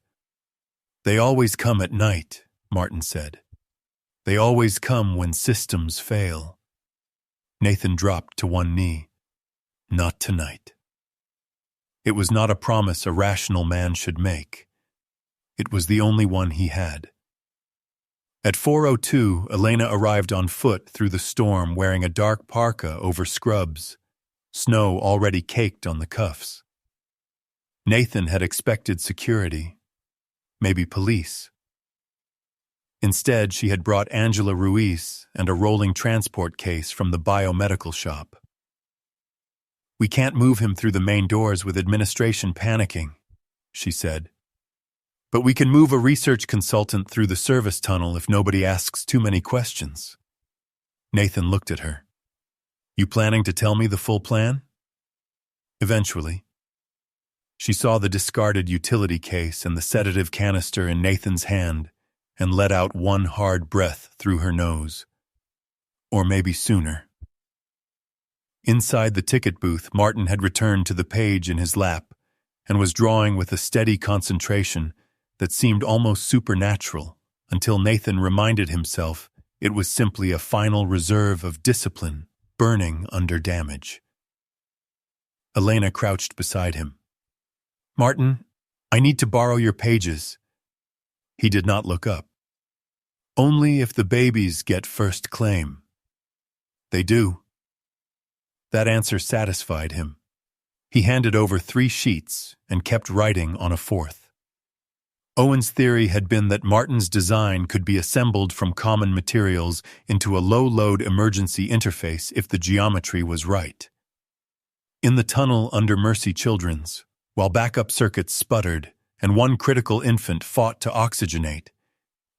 "They always come at night," Martin said. "They always come when systems fail." Nathan dropped to one knee. Not tonight. It was not a promise a rational man should make. It was the only one he had. At 4:02, Elena arrived on foot through the storm wearing a dark parka over scrubs, snow already caked on the cuffs. Nathan had expected security. maybe police. Instead, she had brought Angela Ruiz and a rolling transport case from the biomedical shop. "We can't move him through the main doors with administration panicking," she said. "But we can move a research consultant through the service tunnel if nobody asks too many questions." Nathan looked at her. "You planning to tell me the full plan?" "Eventually." She saw the discarded utility case and the sedative canister in Nathan's hand and let out one hard breath through her nose. Or maybe sooner. Inside the ticket booth, Martin had returned to the page in his lap and was drawing with a steady concentration that seemed almost supernatural until Nathan reminded himself it was simply a final reserve of discipline burning under damage. Elena crouched beside him. "Martin, I need to borrow your pages." He did not look up. "Only if the babies get first claim." "They do." That answer satisfied him. He handed over 3 sheets and kept writing on a 4th. Owen's theory had been that Martin's design could be assembled from common materials into a low-load emergency interface if the geometry was right. In the tunnel under Mercy Children's, while backup circuits sputtered and one critical infant fought to oxygenate,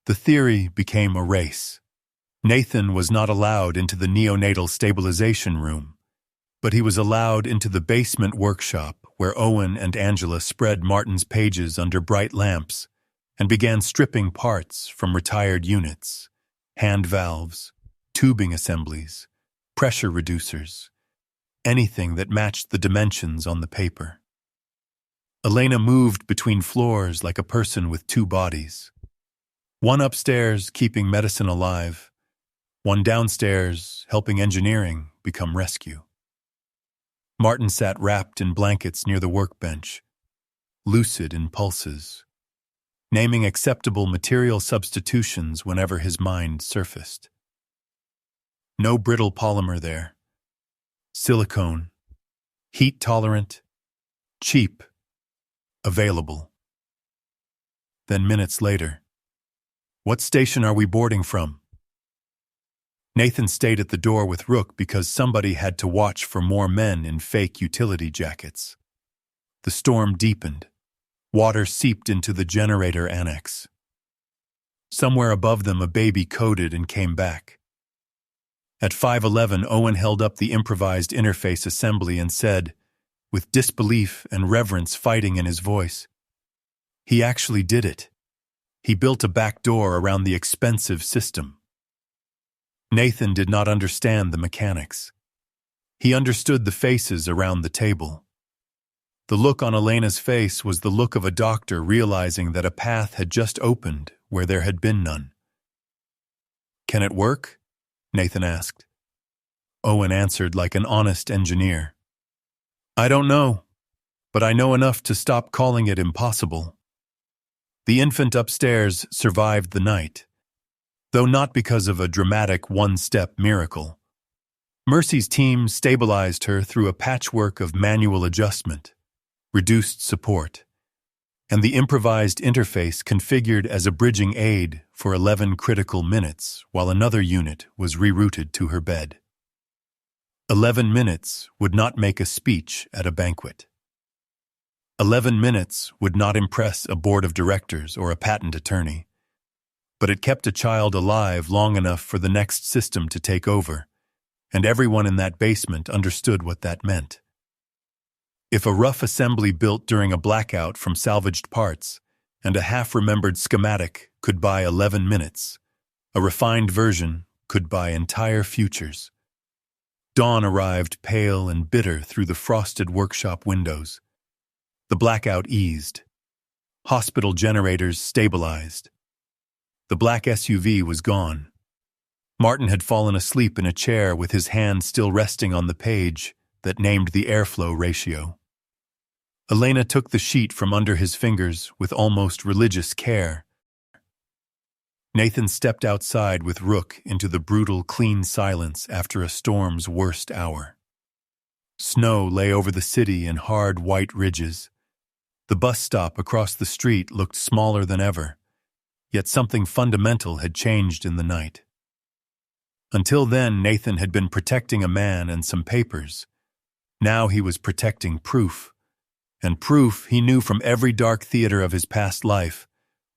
the theory became a race. Nathan was not allowed into the neonatal stabilization room, but he was allowed into the basement workshop where Owen and Angela spread Martin's pages under bright lamps and began stripping parts from retired units, hand valves, tubing assemblies, pressure reducers, anything that matched the dimensions on the paper. Elena moved between floors like a person with 2 bodies. One upstairs keeping medicine alive, one downstairs helping engineering become rescue. Martin sat wrapped in blankets near the workbench, lucid in pulses, naming acceptable material substitutions whenever his mind surfaced. No brittle polymer there. Silicone. Heat-tolerant. Cheap. Available. Then minutes later, "What station are we boarding from?" Nathan stayed at the door with Rook because somebody had to watch for more men in fake utility jackets. The storm deepened. Water seeped into the generator annex. Somewhere above them a baby coded and came back. At 5:11, Owen held up the improvised interface assembly and said, with disbelief and reverence fighting in his voice, "He actually did it. He built a back door around the expensive system." Nathan did not understand the mechanics. He understood the faces around the table. The look on Elena's face was the look of a doctor realizing that a path had just opened where there had been none. "Can it work?" Nathan asked. Owen answered like an honest engineer. "I don't know, but I know enough to stop calling it impossible." The infant upstairs survived the night, though not because of a dramatic one-step miracle. Mercy's team stabilized her through a patchwork of manual adjustment, reduced support, and the improvised interface configured as a bridging aid for 11 critical minutes while another unit was rerouted to her bed. 11 minutes would not make a speech at a banquet. 11 minutes would not impress a board of directors or a patent attorney, but it kept a child alive long enough for the next system to take over, and everyone in that basement understood what that meant. If a rough assembly built during a blackout from salvaged parts and a half-remembered schematic could buy 11 minutes, a refined version could buy entire futures. Dawn arrived pale and bitter through the frosted workshop windows. The blackout eased. Hospital generators stabilized. The black SUV was gone. Martin had fallen asleep in a chair with his hand still resting on the page that named the airflow ratio. Elena took the sheet from under his fingers with almost religious care. Nathan stepped outside with Rook into the brutal, clean silence after a storm's worst hour. Snow lay over the city in hard white ridges. The bus stop across the street looked smaller than ever, yet something fundamental had changed in the night. Until then, Nathan had been protecting a man and some papers. Now he was protecting proof. And proof, he knew from every dark theater of his past life,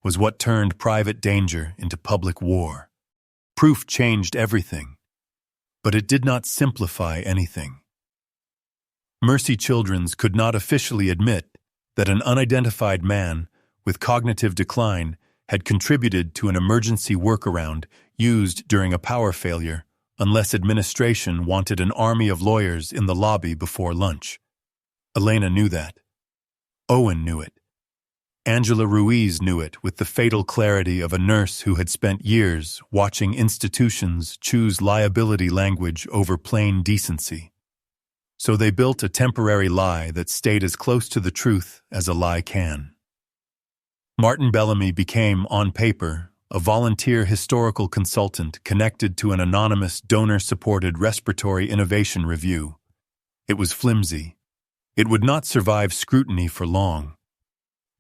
was what turned private danger into public war. Proof changed everything, but it did not simplify anything. Mercy Children's could not officially admit that an unidentified man with cognitive decline had contributed to an emergency workaround used during a power failure unless administration wanted an army of lawyers in the lobby before lunch. Elena knew that. Owen knew it. Angela Ruiz knew it with the fatal clarity of a nurse who had spent years watching institutions choose liability language over plain decency. So they built a temporary lie that stayed as close to the truth as a lie can. Martin Bellamy became, on paper, a volunteer historical consultant connected to an anonymous donor-supported respiratory innovation review. It was flimsy. It would not survive scrutiny for long.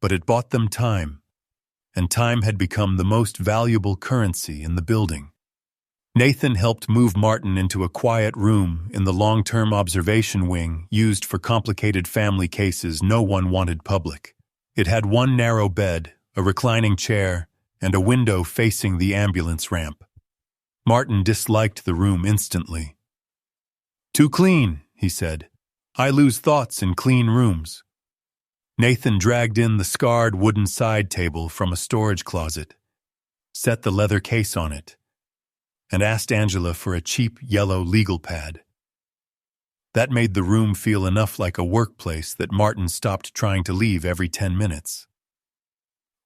But it bought them time, and time had become the most valuable currency in the building. Nathan helped move Martin into a quiet room in the long-term observation wing used for complicated family cases no one wanted public. It had one narrow bed, a reclining chair, and a window facing the ambulance ramp. Martin disliked the room instantly. "Too clean," he said. "I lose thoughts in clean rooms." Nathan dragged in the scarred wooden side table from a storage closet, set the leather case on it, and asked Angela for a cheap yellow legal pad. That made the room feel enough like a workplace that Martin stopped trying to leave every 10 minutes.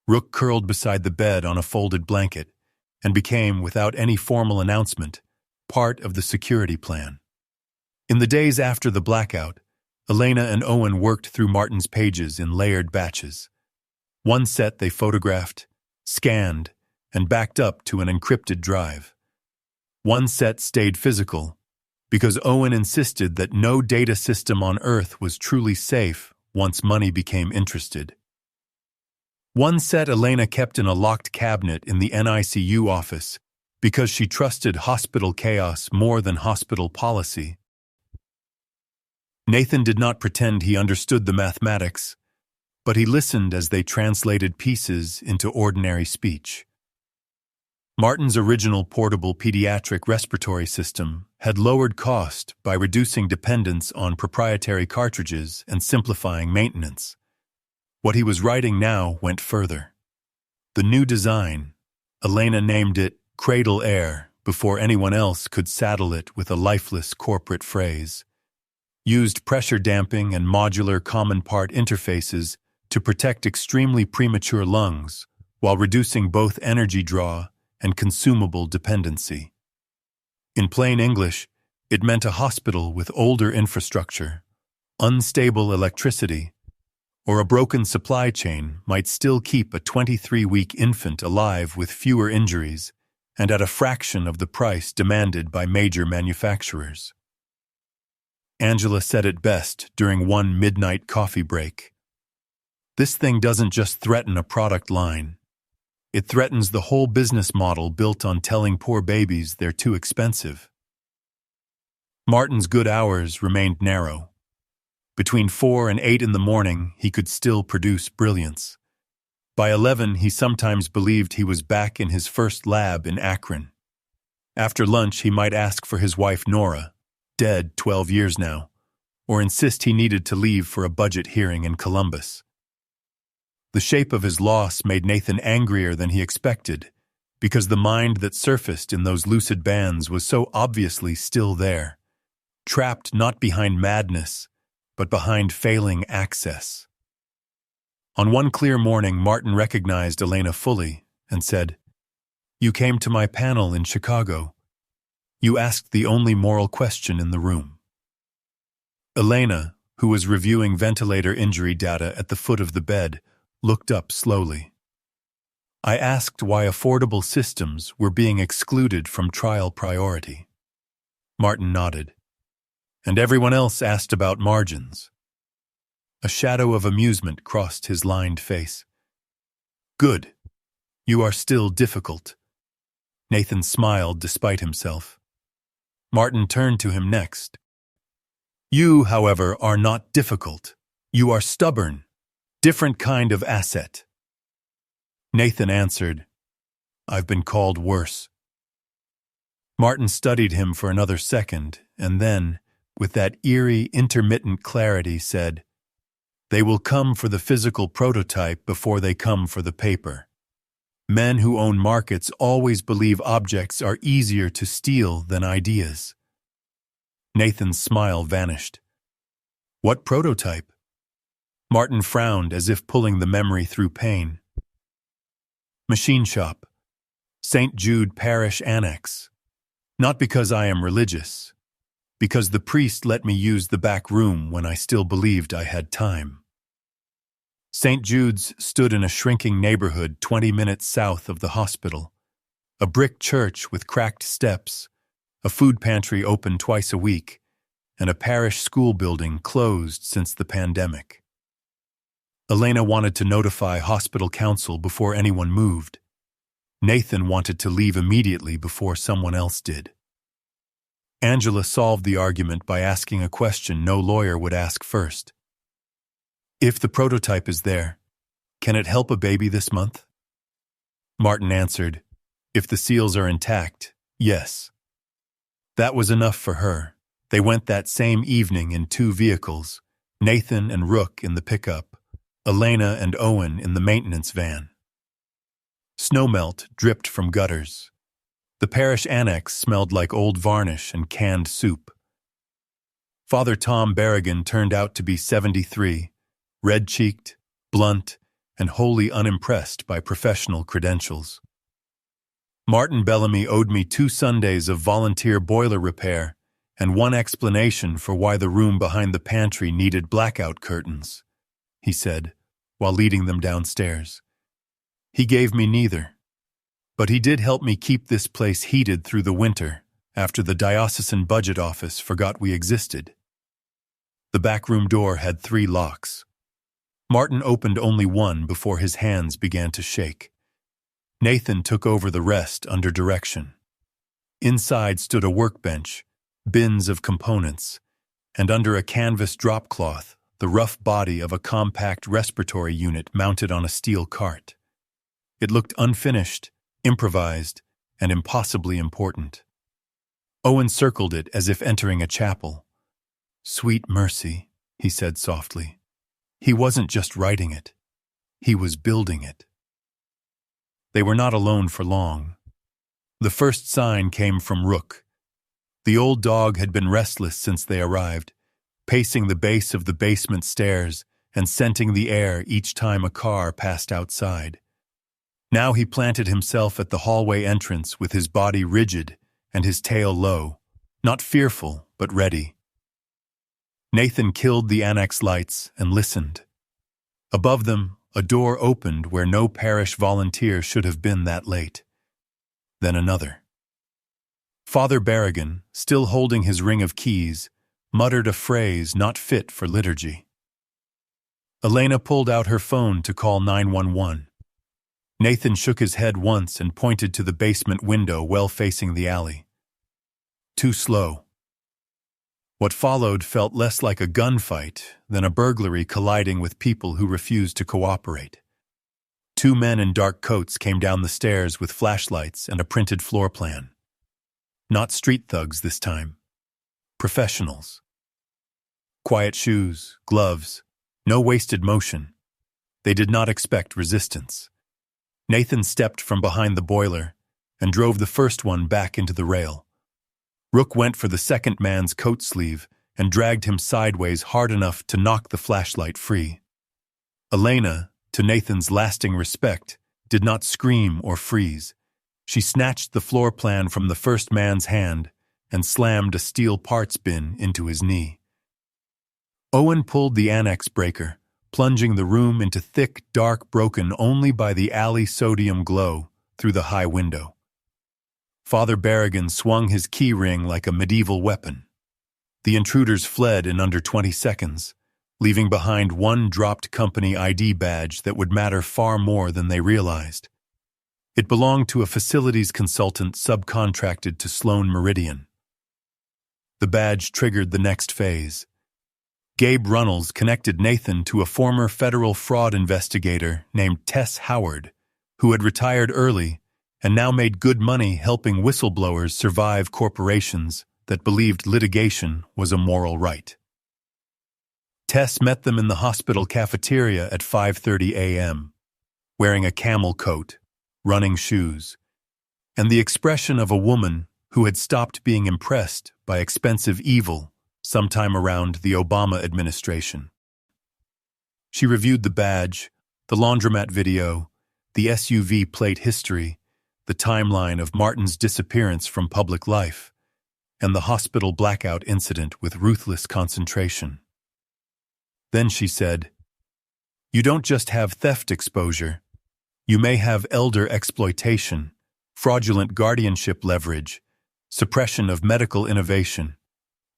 Rook curled beside the bed on a folded blanket and became, without any formal announcement, part of the security plan. In the days after the blackout, Elena and Owen worked through Martin's pages in layered batches. One set they photographed, scanned, and backed up to an encrypted drive. One set stayed physical, because Owen insisted that no data system on Earth was truly safe once money became interested. One set Elena kept in a locked cabinet in the NICU office because she trusted hospital chaos more than hospital policy. Nathan did not pretend he understood the mathematics, but he listened as they translated pieces into ordinary speech. Martin's original portable pediatric respiratory system had lowered cost by reducing dependence on proprietary cartridges and simplifying maintenance. What he was writing now went further. The new design, Elena named it Cradle Air before anyone else could saddle it with a lifeless corporate phrase, used pressure damping and modular common part interfaces to protect extremely premature lungs while reducing both energy draw and consumable dependency. In plain English, it meant a hospital with older infrastructure, unstable electricity, or a broken supply chain might still keep a 23-week infant alive with fewer injuries and at a fraction of the price demanded by major manufacturers. Angela said it best during one midnight coffee break. "This thing doesn't just threaten a product line. It threatens the whole business model built on telling poor babies they're too expensive." Martin's good hours remained narrow. Between 4 and 8 in the morning, he could still produce brilliance. By 11, he sometimes believed he was back in his first lab in Akron. After lunch, he might ask for his wife Nora, dead 12 years now, or insist he needed to leave for a budget hearing in Columbus. The shape of his loss made Nathan angrier than he expected, because the mind that surfaced in those lucid bands was so obviously still there, trapped not behind madness, but behind failing access. On one clear morning, Martin recognized Elena fully and said, "You came to my panel in Chicago. You asked the only moral question in the room." Elena, who was reviewing ventilator injury data at the foot of the bed, looked up slowly. "I asked why affordable systems were being excluded from trial priority." Martin nodded. "And everyone else asked about margins." A shadow of amusement crossed his lined face. Good. You are still difficult. Nathan smiled despite himself. Martin turned to him next. You, however, are not difficult. You are stubborn. Different kind of asset. Nathan answered, I've been called worse. Martin studied him for another second, and then, with that eerie, intermittent clarity, said, They will come for the physical prototype before they come for the paper. Men who own markets always believe objects are easier to steal than ideas. Nathan's smile vanished. What prototype? Martin frowned as if pulling the memory through pain. Machine shop. St. Jude Parish Annex. Not because I am religious. Because the priest let me use the back room when I still believed I had time. St. Jude's stood in a shrinking neighborhood 20 minutes south of the hospital. A brick church with cracked steps, a food pantry open twice a week, and a parish school building closed since the pandemic. Elena wanted to notify hospital council before anyone moved. Nathan wanted to leave immediately before someone else did. Angela solved the argument by asking a question no lawyer would ask first. If the prototype is there, can it help a baby this month? Martin answered, If the seals are intact, yes. That was enough for her. They went that same evening in 2 vehicles, Nathan and Rook in the pickup, Elena and Owen in the maintenance van. Snowmelt dripped from gutters. The parish annex smelled like old varnish and canned soup. Father Tom Berrigan turned out to be 73, red-cheeked, blunt, and wholly unimpressed by professional credentials. Martin Bellamy owed me 2 Sundays of volunteer boiler repair and 1 explanation for why the room behind the pantry needed blackout curtains, he said, while leading them downstairs. He gave me neither, but he did help me keep this place heated through the winter after the diocesan budget office forgot we existed. The back room door had 3 locks. Martin opened only one before his hands began to shake. Nathan took over the rest under direction. Inside stood a workbench, bins of components, and under a canvas drop cloth, the rough body of a compact respiratory unit mounted on a steel cart. It looked unfinished, improvised, and impossibly important. Owen circled it as if entering a chapel. Sweet mercy, he said softly. He wasn't just writing it. He was building it. They were not alone for long. The first sign came from Rook. The old dog had been restless since they arrived, pacing the base of the basement stairs and scenting the air each time a car passed outside. Now he planted himself at the hallway entrance with his body rigid and his tail low, not fearful, but ready. Nathan killed the annex lights and listened. Above them, a door opened where no parish volunteer should have been that late. Then another. Father Berrigan, still holding his ring of keys, muttered a phrase not fit for liturgy. Elena pulled out her phone to call 911. Nathan shook his head once and pointed to the basement window well facing the alley. Too slow. What followed felt less like a gunfight than a burglary colliding with people who refused to cooperate. 2 men in dark coats came down the stairs with flashlights and a printed floor plan. Not street thugs this time. Professionals. Quiet shoes, gloves, no wasted motion. They did not expect resistance. Nathan stepped from behind the boiler and drove the first one back into the rail. Rook went for the second man's coat sleeve and dragged him sideways hard enough to knock the flashlight free. Elena, to Nathan's lasting respect, did not scream or freeze. She snatched the floor plan from the first man's hand and slammed a steel parts bin into his knee. Owen pulled the annex breaker, plunging the room into thick, dark broken only by the alley sodium glow through the high window. Father Berrigan swung his key ring like a medieval weapon. The intruders fled in under 20 seconds, leaving behind one dropped company ID badge that would matter far more than they realized. It belonged to a facilities consultant subcontracted to Sloan Meridian. The badge triggered the next phase. Gabe Runnels connected Nathan to a former federal fraud investigator named Tess Howard, who had retired early and now made good money helping whistleblowers survive corporations that believed litigation was a moral right. Tess met them in the hospital cafeteria at 5:30 a.m., wearing a camel coat, running shoes, and the expression of a woman who had stopped being impressed by expensive evil sometime around the Obama administration. She reviewed the badge, the laundromat video, the SUV plate history, the timeline of Martin's disappearance from public life, and the hospital blackout incident with ruthless concentration. Then she said, "You don't just have theft exposure. You may have elder exploitation, fraudulent guardianship leverage, suppression of medical innovation,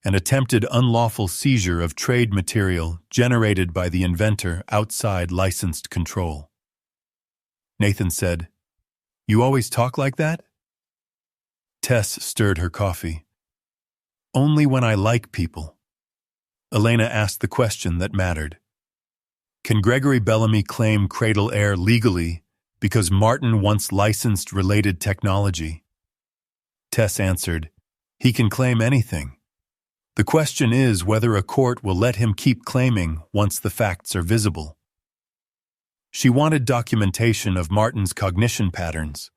and attempted unlawful seizure of trade material generated by the inventor outside licensed control." Nathan said, "You always talk like that?" Tess stirred her coffee. "Only when I like people." Elena asked the question that mattered. Can Gregory Bellamy claim Cradle Air legally because Martin once licensed related technology? Tess answered, "He can claim anything. The question is whether a court will let him keep claiming once the facts are visible." She wanted documentation of Martin's cognition patterns,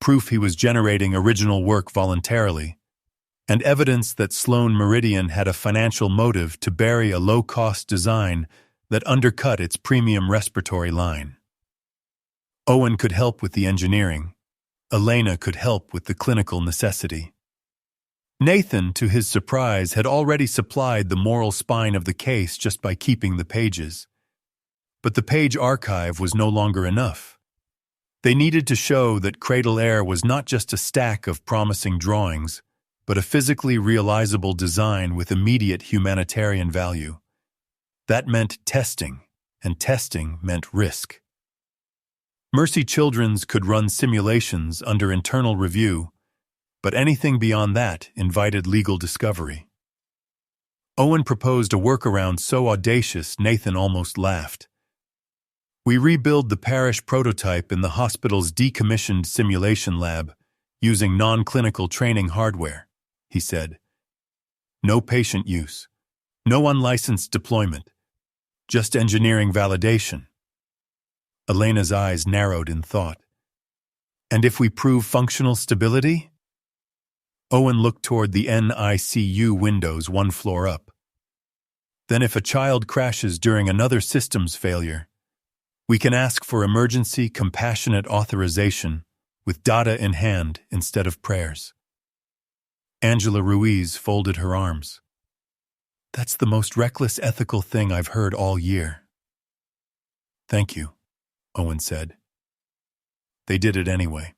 proof he was generating original work voluntarily, and evidence that Sloan Meridian had a financial motive to bury a low-cost design that undercut its premium respiratory line. Owen could help with the engineering. Elena could help with the clinical necessity. Nathan, to his surprise, had already supplied the moral spine of the case just by keeping the pages. But the page archive was no longer enough. They needed to show that Cradle Air was not just a stack of promising drawings, but a physically realizable design with immediate humanitarian value. That meant testing, and testing meant risk. Mercy Children's could run simulations under internal review, but anything beyond that invited legal discovery. Owen proposed a workaround so audacious Nathan almost laughed. "We rebuild the parish prototype in the hospital's decommissioned simulation lab using non-clinical training hardware," he said. "No patient use, no unlicensed deployment, just engineering validation." Elena's eyes narrowed in thought. "And if we prove functional stability?" Owen looked toward the NICU windows one floor up. "Then if a child crashes during another systems failure, we can ask for emergency compassionate authorization with data in hand instead of prayers." Angela Ruiz folded her arms. "That's the most reckless ethical thing I've heard all year." "Thank you," Owen said. They did it anyway.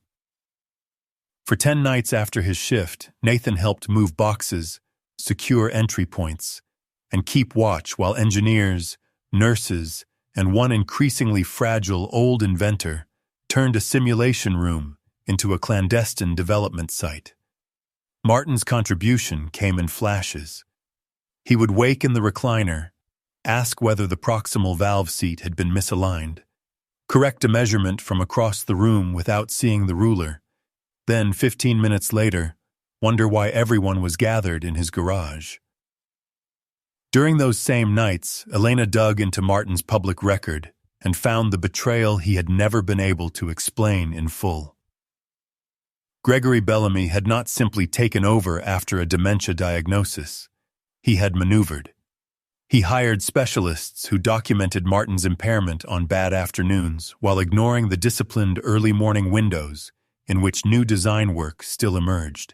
For 10 nights after his shift, Nathan helped move boxes, secure entry points, and keep watch while engineers, nurses, and one increasingly fragile old inventor turned a simulation room into a clandestine development site. Martin's contribution came in flashes. He would wake in the recliner, ask whether the proximal valve seat had been misaligned, correct a measurement from across the room without seeing the ruler, then 15 minutes later, wonder why everyone was gathered in his garage. During those same nights, Elena dug into Martin's public record and found the betrayal he had never been able to explain in full. Gregory Bellamy had not simply taken over after a dementia diagnosis. He had maneuvered. He hired specialists who documented Martin's impairment on bad afternoons while ignoring the disciplined early morning windows in which new design work still emerged.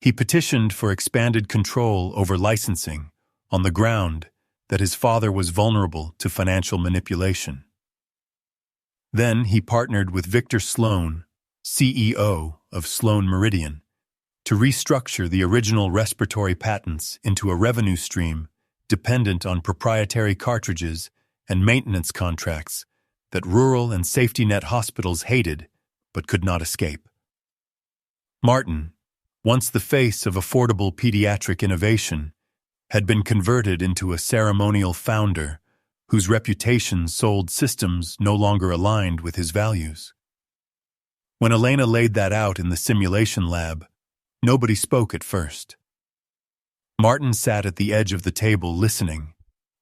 He petitioned for expanded control over licensing on the ground that his father was vulnerable to financial manipulation. Then he partnered with Victor Sloan, CEO of Sloan Meridian, to restructure the original respiratory patents into a revenue stream dependent on proprietary cartridges and maintenance contracts that rural and safety net hospitals hated but could not escape. Martin, once the face of affordable pediatric innovation, had been converted into a ceremonial founder whose reputation sold systems no longer aligned with his values. When Elena laid that out in the simulation lab, nobody spoke at first. Martin sat at the edge of the table listening,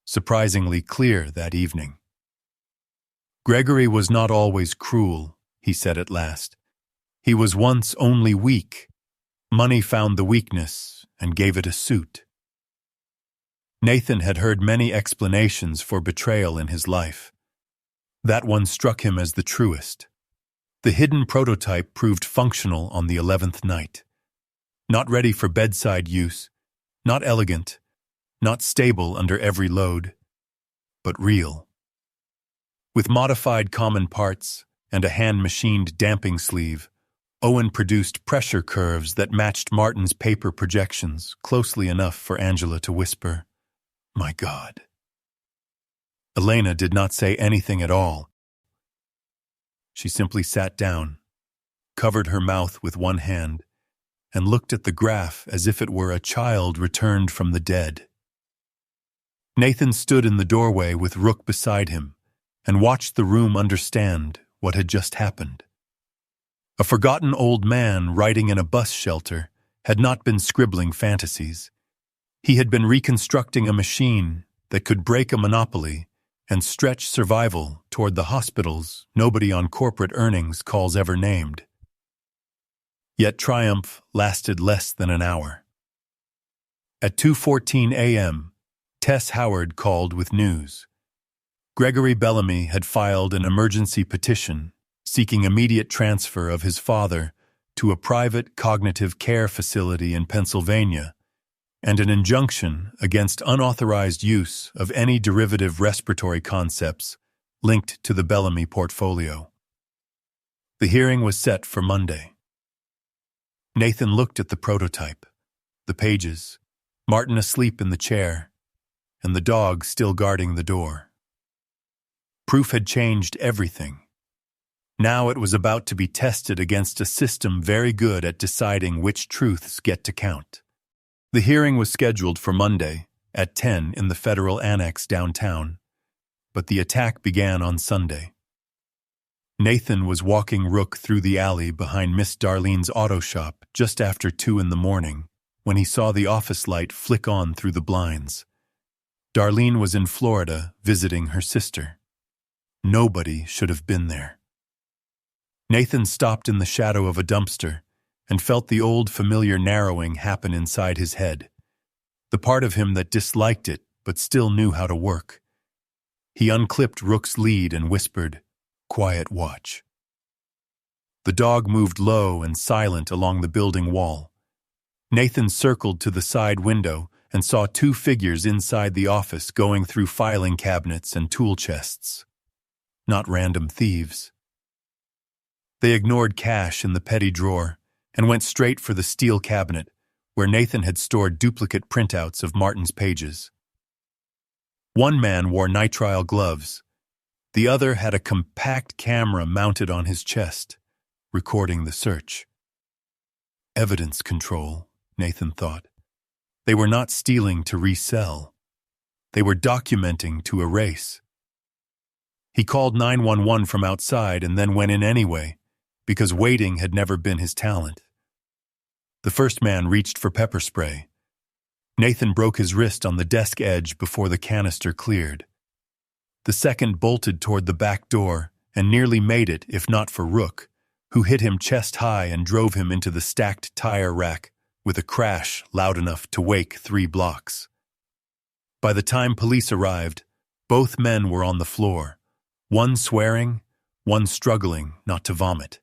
surprisingly clear that evening. Gregory was not always cruel, he said at last. He was once only weak. Money found the weakness and gave it a suit. Nathan had heard many explanations for betrayal in his life. That one struck him as the truest. The hidden prototype proved functional on the 11th night. Not ready for bedside use, not elegant, not stable under every load, but real. With modified common parts and a hand-machined damping sleeve, Owen produced pressure curves that matched Martin's paper projections closely enough for Angela to whisper, "My God." Elena did not say anything at all. She simply sat down, covered her mouth with one hand, and looked at the graph as if it were a child returned from the dead. Nathan stood in the doorway with Rook beside him and watched the room understand what had just happened. A forgotten old man writing in a bus shelter had not been scribbling fantasies. He had been reconstructing a machine that could break a monopoly and stretch survival toward the hospitals nobody on corporate earnings calls ever named. Yet triumph lasted less than an hour. At 2:14 a.m., Tess Howard called with news. Gregory Bellamy had filed an emergency petition seeking immediate transfer of his father to a private cognitive care facility in Pennsylvania and an injunction against unauthorized use of any derivative respiratory concepts linked to the Bellamy portfolio. The hearing was set for Monday. Nathan looked at the prototype, the pages, Martin asleep in the chair, and the dog still guarding the door. Proof had changed everything. Now it was about to be tested against a system very good at deciding which truths get to count. The hearing was scheduled for Monday at 10 in the Federal Annex downtown, but the attack began on Sunday. Nathan was walking Rook through the alley behind Miss Darlene's auto shop just after 2 in the morning when he saw the office light flick on through the blinds. Darlene was in Florida visiting her sister. Nobody should have been there. Nathan stopped in the shadow of a dumpster and felt the old familiar narrowing happen inside his head, the part of him that disliked it but still knew how to work. He unclipped Rook's lead and whispered, "Quiet watch." The dog moved low and silent along the building wall. Nathan circled to the side window and saw 2 figures inside the office going through filing cabinets and tool chests. Not random thieves. They ignored cash in the petty drawer and went straight for the steel cabinet where Nathan had stored duplicate printouts of Martin's pages. One man wore nitrile gloves. The other had a compact camera mounted on his chest, recording the search. Evidence control, Nathan thought. They were not stealing to resell. They were documenting to erase. He called 911 from outside and then went in anyway, because waiting had never been his talent. The first man reached for pepper spray. Nathan broke his wrist on the desk edge before the canister cleared. The second bolted toward the back door and nearly made it if not for Rook, who hit him chest high and drove him into the stacked tire rack with a crash loud enough to wake 3 blocks. By the time police arrived, both men were on the floor, one swearing, one struggling not to vomit.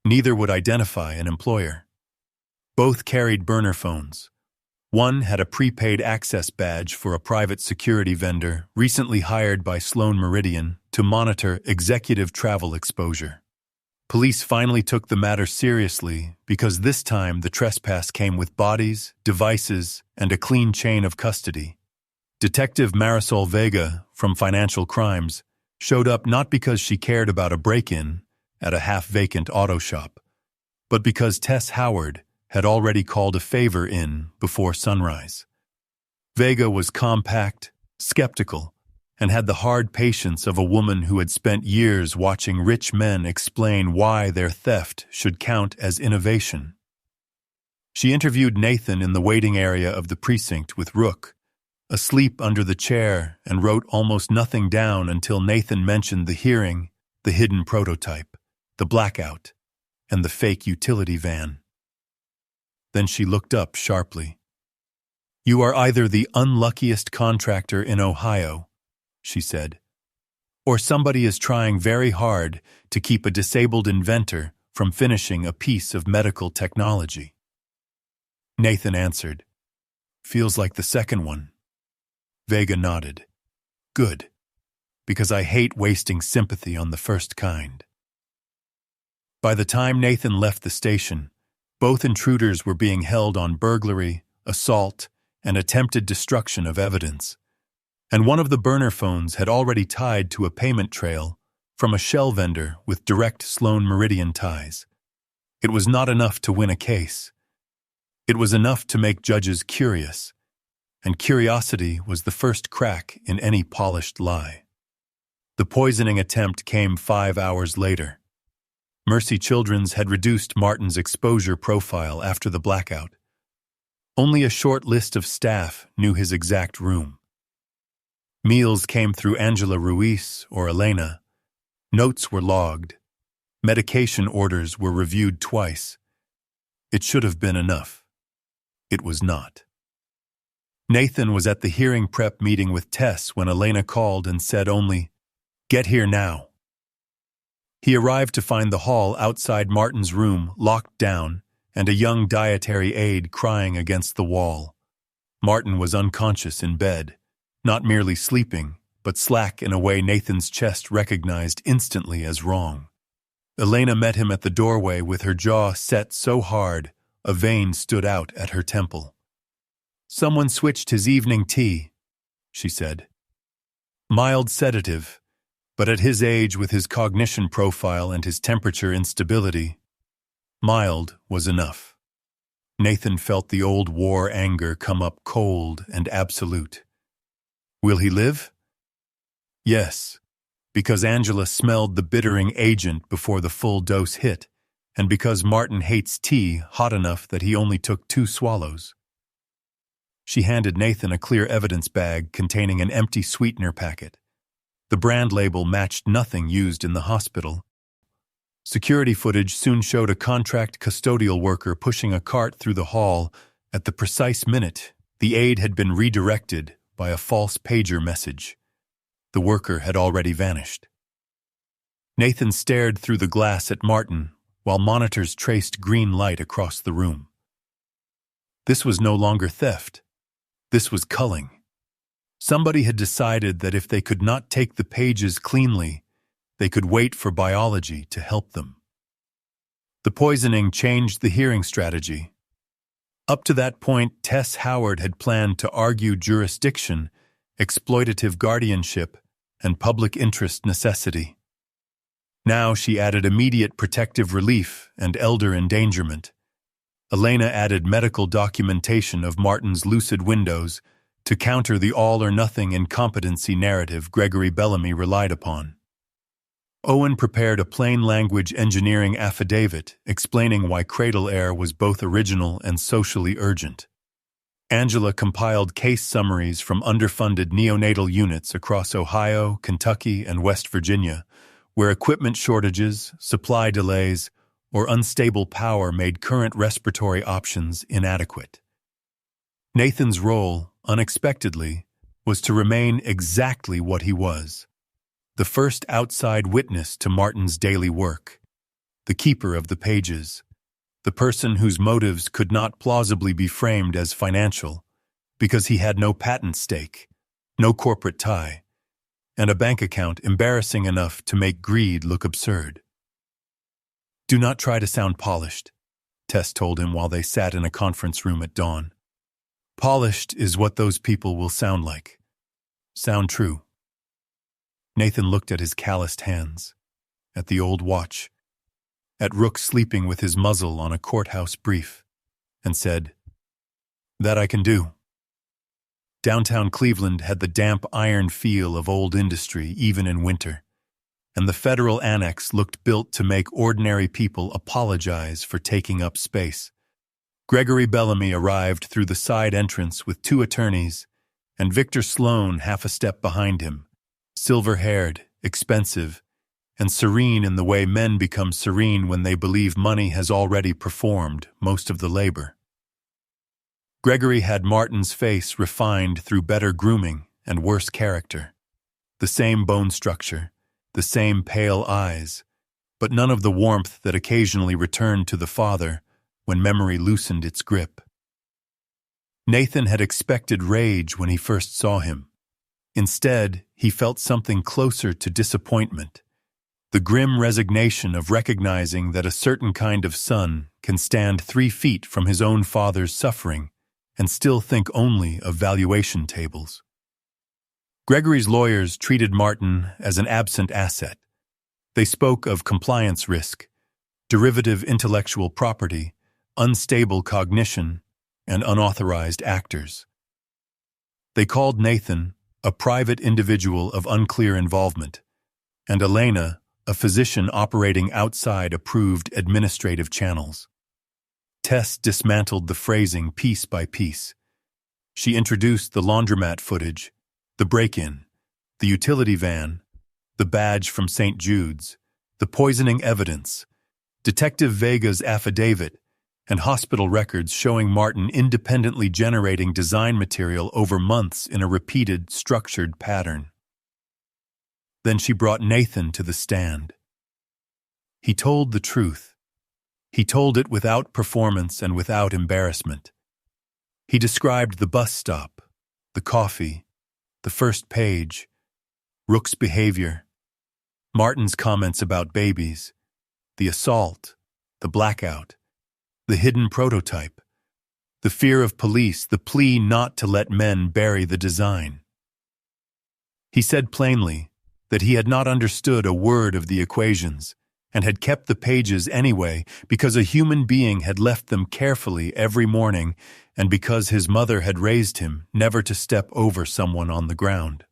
Neither would identify an employer. Both carried burner phones. One had a prepaid access badge for a private security vendor recently hired by Sloan Meridian to monitor executive travel exposure. Police finally took the matter seriously because this time the trespass came with bodies, devices, and a clean chain of custody. Detective Marisol Vega, from Financial Crimes, showed up not because she cared about a break-in at a half-vacant auto shop, but because Tess Howard had already called a favor in before sunrise. Vega was compact, skeptical, and had the hard patience of a woman who had spent years watching rich men explain why their theft should count as innovation. She interviewed Nathan in the waiting area of the precinct with Rook, asleep under the chair, and wrote almost nothing down until Nathan mentioned the hearing, the hidden prototype, the blackout, and the fake utility van. Then she looked up sharply. "You are either the unluckiest contractor in Ohio," she said, "or somebody is trying very hard to keep a disabled inventor from finishing a piece of medical technology." Nathan answered, "Feels like the second one." Vega nodded. "Good, because I hate wasting sympathy on the first kind." By the time Nathan left the station, both intruders were being held on burglary, assault, and attempted destruction of evidence, and one of the burner phones had already tied to a payment trail from a shell vendor with direct Sloan Meridian ties. It was not enough to win a case. It was enough to make judges curious, and curiosity was the first crack in any polished lie. The poisoning attempt came 5 hours later. Mercy Children's had reduced Martin's exposure profile after the blackout. Only a short list of staff knew his exact room. Meals came through Angela Ruiz or Elena. Notes were logged. Medication orders were reviewed twice. It should have been enough. It was not. Nathan was at the hearing prep meeting with Tess when Elena called and said only, "Get here now." He arrived to find the hall outside Martin's room locked down and a young dietary aide crying against the wall. Martin was unconscious in bed, not merely sleeping, but slack in a way Nathan's chest recognized instantly as wrong. Elena met him at the doorway with her jaw set so hard a vein stood out at her temple. "Someone switched his evening tea," she said. Mild sedative, but at his age with his cognition profile and his temperature instability, mild was enough. Nathan felt the old war anger come up cold and absolute. Will he live? Yes, because Angela smelled the bittering agent before the full dose hit, and because Martin hates tea hot enough that he only took 2 swallows. She handed Nathan a clear evidence bag containing an empty sweetener packet. The brand label matched nothing used in the hospital. Security footage soon showed a contract custodial worker pushing a cart through the hall at the precise minute the aide had been redirected by a false pager message. The worker had already vanished. Nathan stared through the glass at Martin while monitors traced green light across the room. This was no longer theft. This was culling. Somebody had decided that if they could not take the pages cleanly, they could wait for biology to help them. The poisoning changed the hearing strategy. Up to that point, Tess Howard had planned to argue jurisdiction, exploitative guardianship, and public interest necessity. Now she added immediate protective relief and elder endangerment. Elena added medical documentation of Martin's lucid windows to counter the all-or-nothing incompetency narrative Gregory Bellamy relied upon. Owen prepared a plain-language engineering affidavit explaining why Cradle Air was both original and socially urgent. Angela compiled case summaries from underfunded neonatal units across Ohio, Kentucky, and West Virginia, where equipment shortages, supply delays, or unstable power made current respiratory options inadequate. Nathan's role, unexpectedly, was to remain exactly what he was: the first outside witness to Martin's daily work, the keeper of the pages, the person whose motives could not plausibly be framed as financial, because he had no patent stake, no corporate tie, and a bank account embarrassing enough to make greed look absurd. "Do not try to sound polished," Tess told him while they sat in a conference room at dawn. "Polished is what those people will sound like. Sound true? Nathan looked at his calloused hands, at the old watch, at Rook sleeping with his muzzle on a courthouse brief, and said, "That I can do." Downtown Cleveland had the damp iron feel of old industry even in winter, and the federal annex looked built to make ordinary people apologize for taking up space. Gregory Bellamy arrived through the side entrance with 2 attorneys, and Victor Sloan half a step behind him, silver-haired, expensive, and serene in the way men become serene when they believe money has already performed most of the labor. Gregory had Martin's face refined through better grooming and worse character. The same bone structure, the same pale eyes, but none of the warmth that occasionally returned to the father when memory loosened its grip. Nathan had expected rage when he first saw him. Instead, he felt something closer to disappointment, the grim resignation of recognizing that a certain kind of son can stand 3 feet from his own father's suffering and still think only of valuation tables. Gregory's lawyers treated Martin as an absent asset. They spoke of compliance risk, derivative intellectual property, unstable cognition, and unauthorized actors. They called Nathan a private individual of unclear involvement, and Elena a physician operating outside approved administrative channels. Tess dismantled the phrasing piece by piece. She introduced the laundromat footage, the break-in, the utility van, the badge from St. Jude's, the poisoning evidence, Detective Vega's affidavit, and hospital records showing Martin independently generating design material over months in a repeated, structured pattern. Then she brought Nathan to the stand. He told the truth. He told it without performance and without embarrassment. He described the bus stop, the coffee, the first page, Rook's behavior, Martin's comments about babies, the assault, the blackout, the hidden prototype, the fear of police, the plea not to let men bury the design. He said plainly that he had not understood a word of the equations and had kept the pages anyway because a human being had left them carefully every morning and because his mother had raised him never to step over someone on the ground.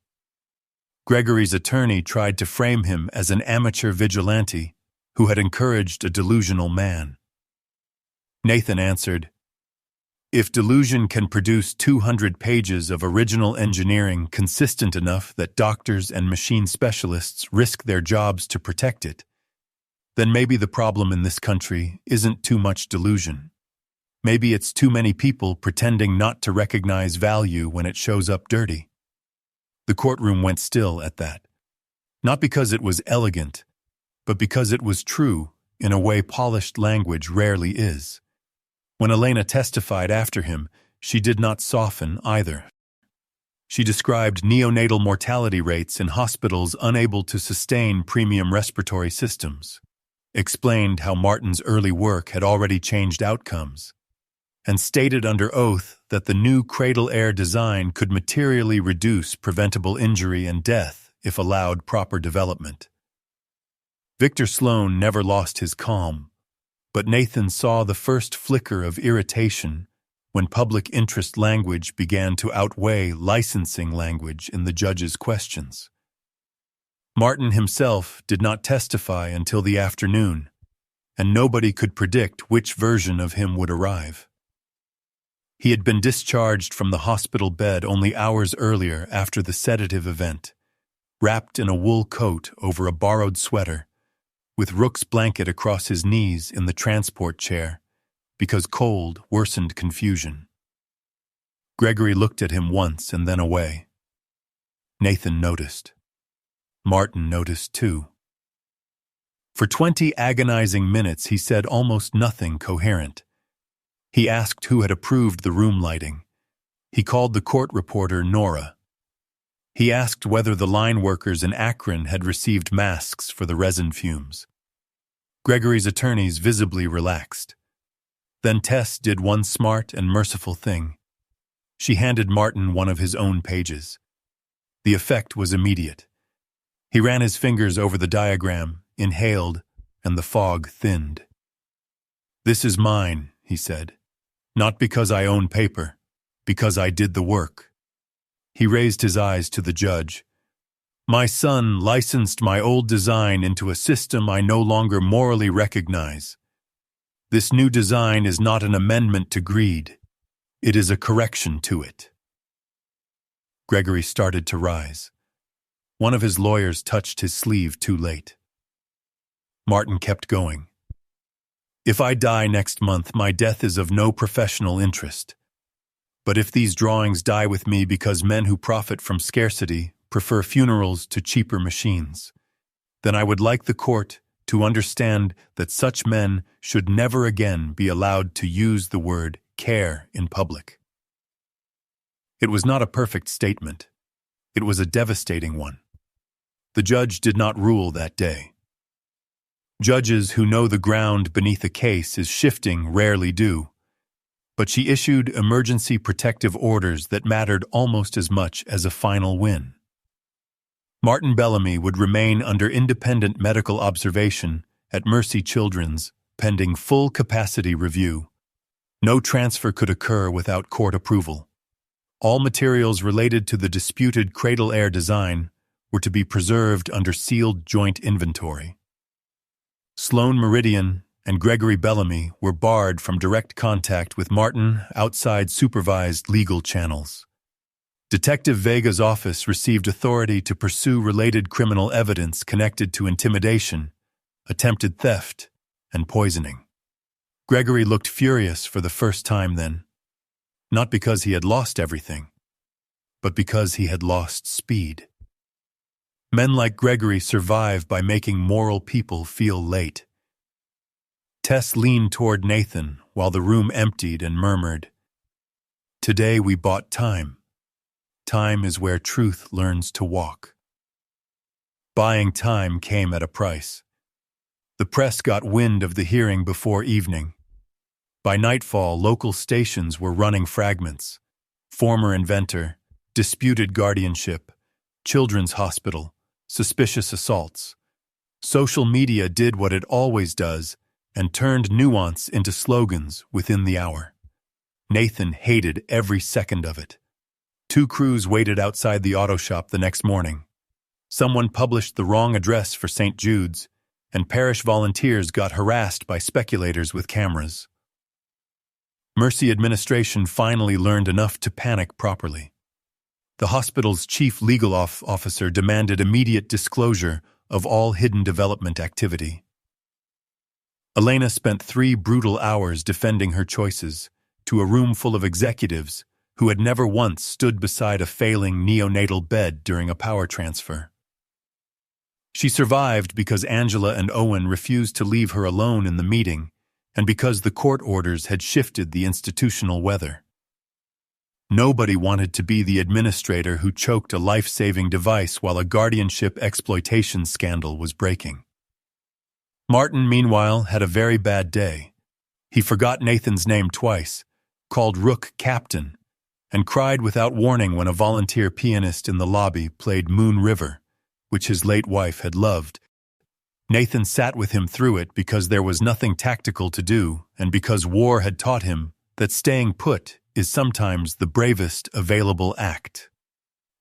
Gregory's attorney tried to frame him as an amateur vigilante who had encouraged a delusional man. Nathan answered, "If delusion can produce 200 pages of original engineering consistent enough that doctors and machine specialists risk their jobs to protect it, then maybe the problem in this country isn't too much delusion. Maybe it's too many people pretending not to recognize value when it shows up dirty." The courtroom went still at that. Not because it was elegant, but because it was true in a way polished language rarely is. When Elena testified after him, she did not soften either. She described neonatal mortality rates in hospitals unable to sustain premium respiratory systems, explained how Martin's early work had already changed outcomes, and stated under oath that the new Cradle Air design could materially reduce preventable injury and death if allowed proper development. Victor Sloan never lost his calm, but Nathan saw the first flicker of irritation when public interest language began to outweigh licensing language in the judge's questions. Martin himself did not testify until the afternoon, and nobody could predict which version of him would arrive. He had been discharged from the hospital bed only hours earlier after the sedative event, wrapped in a wool coat over a borrowed sweater, with Rook's blanket across his knees in the transport chair, because cold worsened confusion. Gregory looked at him once and then away. Nathan noticed. Martin noticed too. For 20 agonizing minutes he said almost nothing coherent. He asked who had approved the room lighting. He called the court reporter Nora. He asked whether the line workers in Akron had received masks for the resin fumes. Gregory's attorneys visibly relaxed. Then Tess did one smart and merciful thing. She handed Martin one of his own pages. The effect was immediate. He ran his fingers over the diagram, inhaled, and the fog thinned. "This is mine," he said. "Not because I own paper, because I did the work." He raised his eyes to the judge. "My son licensed my old design into a system I no longer morally recognize. This new design is not an amendment to greed. It is a correction to it." Gregory started to rise. One of his lawyers touched his sleeve too late. Martin kept going. "If I die next month, my death is of no professional interest. But if these drawings die with me because men who profit from scarcity prefer funerals to cheaper machines, then I would like the court to understand that such men should never again be allowed to use the word care in public." It was not a perfect statement. It was a devastating one. The judge did not rule that day. Judges who know the ground beneath a case is shifting rarely do, but she issued emergency protective orders that mattered almost as much as a final win. Martin Bellamy would remain under independent medical observation at Mercy Children's pending full capacity review. No transfer could occur without court approval. All materials related to the disputed Cradle Air design were to be preserved under sealed joint inventory. Sloan Meridian and Gregory Bellamy were barred from direct contact with Martin outside supervised legal channels. Detective Vega's office received authority to pursue related criminal evidence connected to intimidation, attempted theft, and poisoning. Gregory looked furious for the first time then, not because he had lost everything, but because he had lost speed. Men like Gregory survive by making moral people feel late. Tess leaned toward Nathan while the room emptied and murmured, "Today we bought time. Time is where truth learns to walk." Buying time came at a price. The press got wind of the hearing before evening. By nightfall, local stations were running fragments: former inventor, disputed guardianship, children's hospital, suspicious assaults. Social media did what it always does and turned nuance into slogans within the hour. Nathan hated every second of it. 2 crews waited outside the auto shop the next morning. Someone published the wrong address for St. Jude's, and parish volunteers got harassed by speculators with cameras. Mercy administration finally learned enough to panic properly. The hospital's chief legal officer demanded immediate disclosure of all hidden development activity. Elena spent 3 brutal hours defending her choices to a room full of executives who had never once stood beside a failing neonatal bed during a power transfer. She survived because Angela and Owen refused to leave her alone in the meeting and because the court orders had shifted the institutional weather. Nobody wanted to be the administrator who choked a life-saving device while a guardianship exploitation scandal was breaking. Martin, meanwhile, had a very bad day. He forgot Nathan's name twice, called Rook captain, and cried without warning when a volunteer pianist in the lobby played Moon River, which his late wife had loved. Nathan sat with him through it because there was nothing tactical to do and because war had taught him that staying put is sometimes the bravest available act.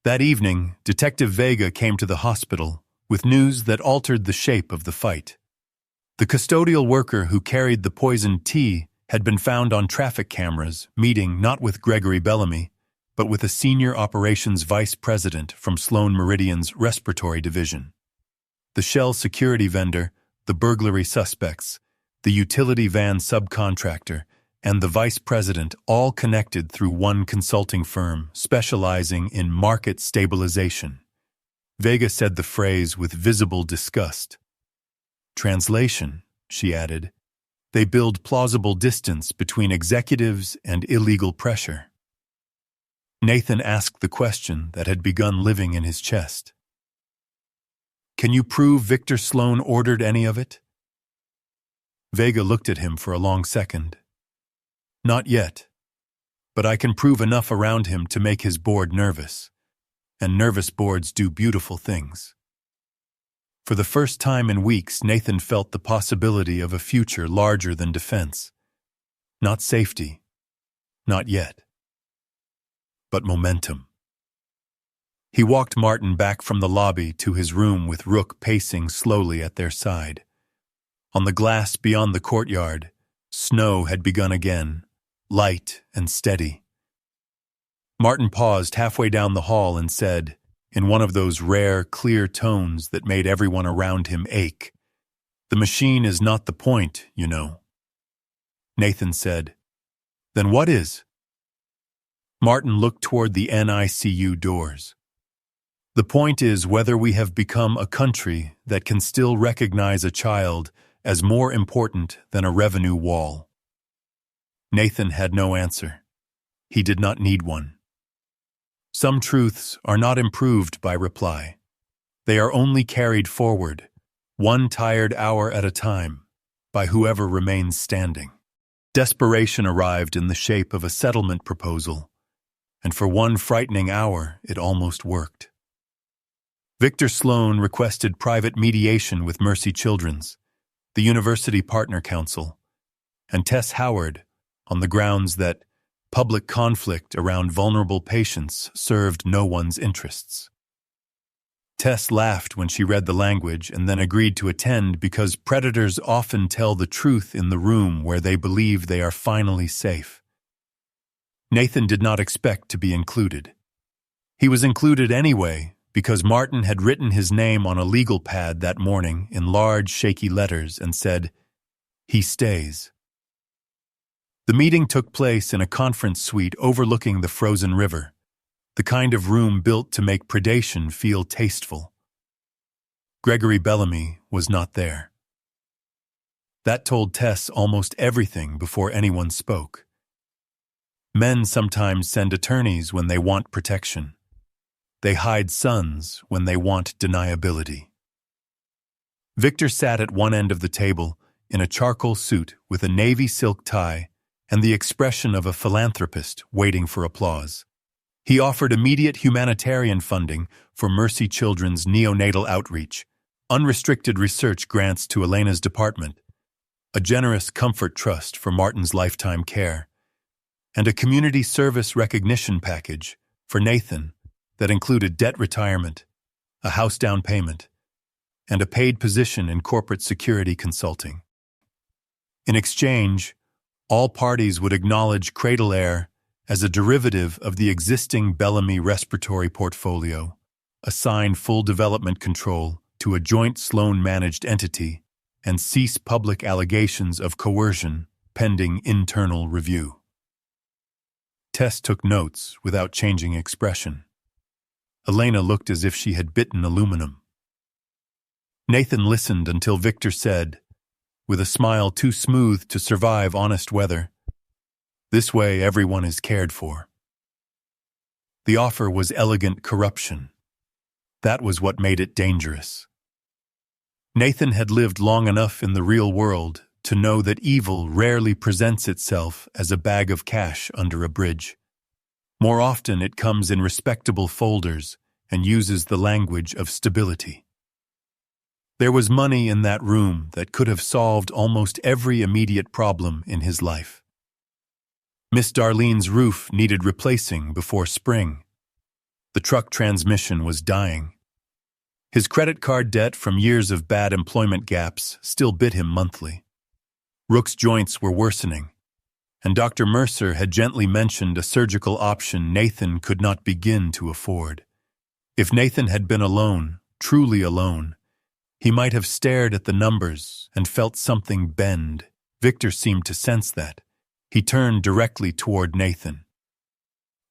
That evening, Detective Vega came to the hospital with news that altered the shape of the fight. The custodial worker who carried the poisoned tea had been found on traffic cameras, meeting not with Gregory Bellamy, but with a senior operations vice president from Sloan Meridian's respiratory division. The Shell security vendor, the burglary suspects, the utility van subcontractor, and the vice president all connected through one consulting firm specializing in market stabilization. Vega said the phrase with visible disgust. Translation, she added, they build plausible distance between executives and illegal pressure. Nathan asked the question that had begun living in his chest. Can you prove Victor Sloan ordered any of it? Vega looked at him for a long second. Not yet, but I can prove enough around him to make his board nervous. and nervous boards do beautiful things. For the first time in weeks, Nathan felt the possibility of a future larger than defense. Not safety, not yet, but momentum. He walked Martin back from the lobby to his room with Rook pacing slowly at their side. On the glass beyond the courtyard, snow had begun again, light and steady. Martin paused halfway down the hall and said, in one of those rare, clear tones that made everyone around him ache, "The machine is not the point, you know." Nathan said, "Then what is?" Martin looked toward the NICU doors. "The point is whether we have become a country that can still recognize a child as more important than a revenue wall." Nathan had no answer. He did not need one. Some truths are not improved by reply. They are only carried forward, one tired hour at a time, by whoever remains standing. Desperation arrived in the shape of a settlement proposal, and for one frightening hour it almost worked. Victor Sloan requested private mediation with Mercy Children's, the University Partner Council, and Tess Howard, on the grounds that public conflict around vulnerable patients served no one's interests. Tess laughed when she read the language and then agreed to attend because predators often tell the truth in the room where they believe they are finally safe. Nathan did not expect to be included. He was included anyway because Martin had written his name on a legal pad that morning in large, shaky letters and said, "He stays." The meeting took place in a conference suite overlooking the frozen river, the kind of room built to make predation feel tasteful. Gregory Bellamy was not there. That told Tess almost everything before anyone spoke. Men sometimes send attorneys when they want protection. They hide sons when they want deniability. Victor sat at one end of the table in a charcoal suit with a navy silk tie and the expression of a philanthropist waiting for applause. He offered immediate humanitarian funding for Mercy Children's neonatal outreach, unrestricted research grants to Elena's department, a generous comfort trust for Martin's lifetime care, and a community service recognition package for Nathan that included debt retirement, a house down payment, and a paid position in corporate security consulting. In exchange, all parties would acknowledge Cradle Air as a derivative of the existing Bellamy respiratory portfolio, assign full development control to a joint Sloan-managed entity, and cease public allegations of coercion pending internal review. Tess took notes without changing expression. Elena looked as if she had bitten aluminum. Nathan listened until Victor said, with a smile too smooth to survive honest weather, "This way everyone is cared for." The offer was elegant corruption. That was what made it dangerous. Nathan had lived long enough in the real world to know that evil rarely presents itself as a bag of cash under a bridge. More often it comes in respectable folders and uses the language of stability. There was money in that room that could have solved almost every immediate problem in his life. Miss Darlene's roof needed replacing before spring. The truck transmission was dying. His credit card debt from years of bad employment gaps still bit him monthly. Rook's joints were worsening, and Dr. Mercer had gently mentioned a surgical option Nathan could not begin to afford. If Nathan had been alone, truly alone, he might have stared at the numbers and felt something bend. Victor seemed to sense that. He turned directly toward Nathan.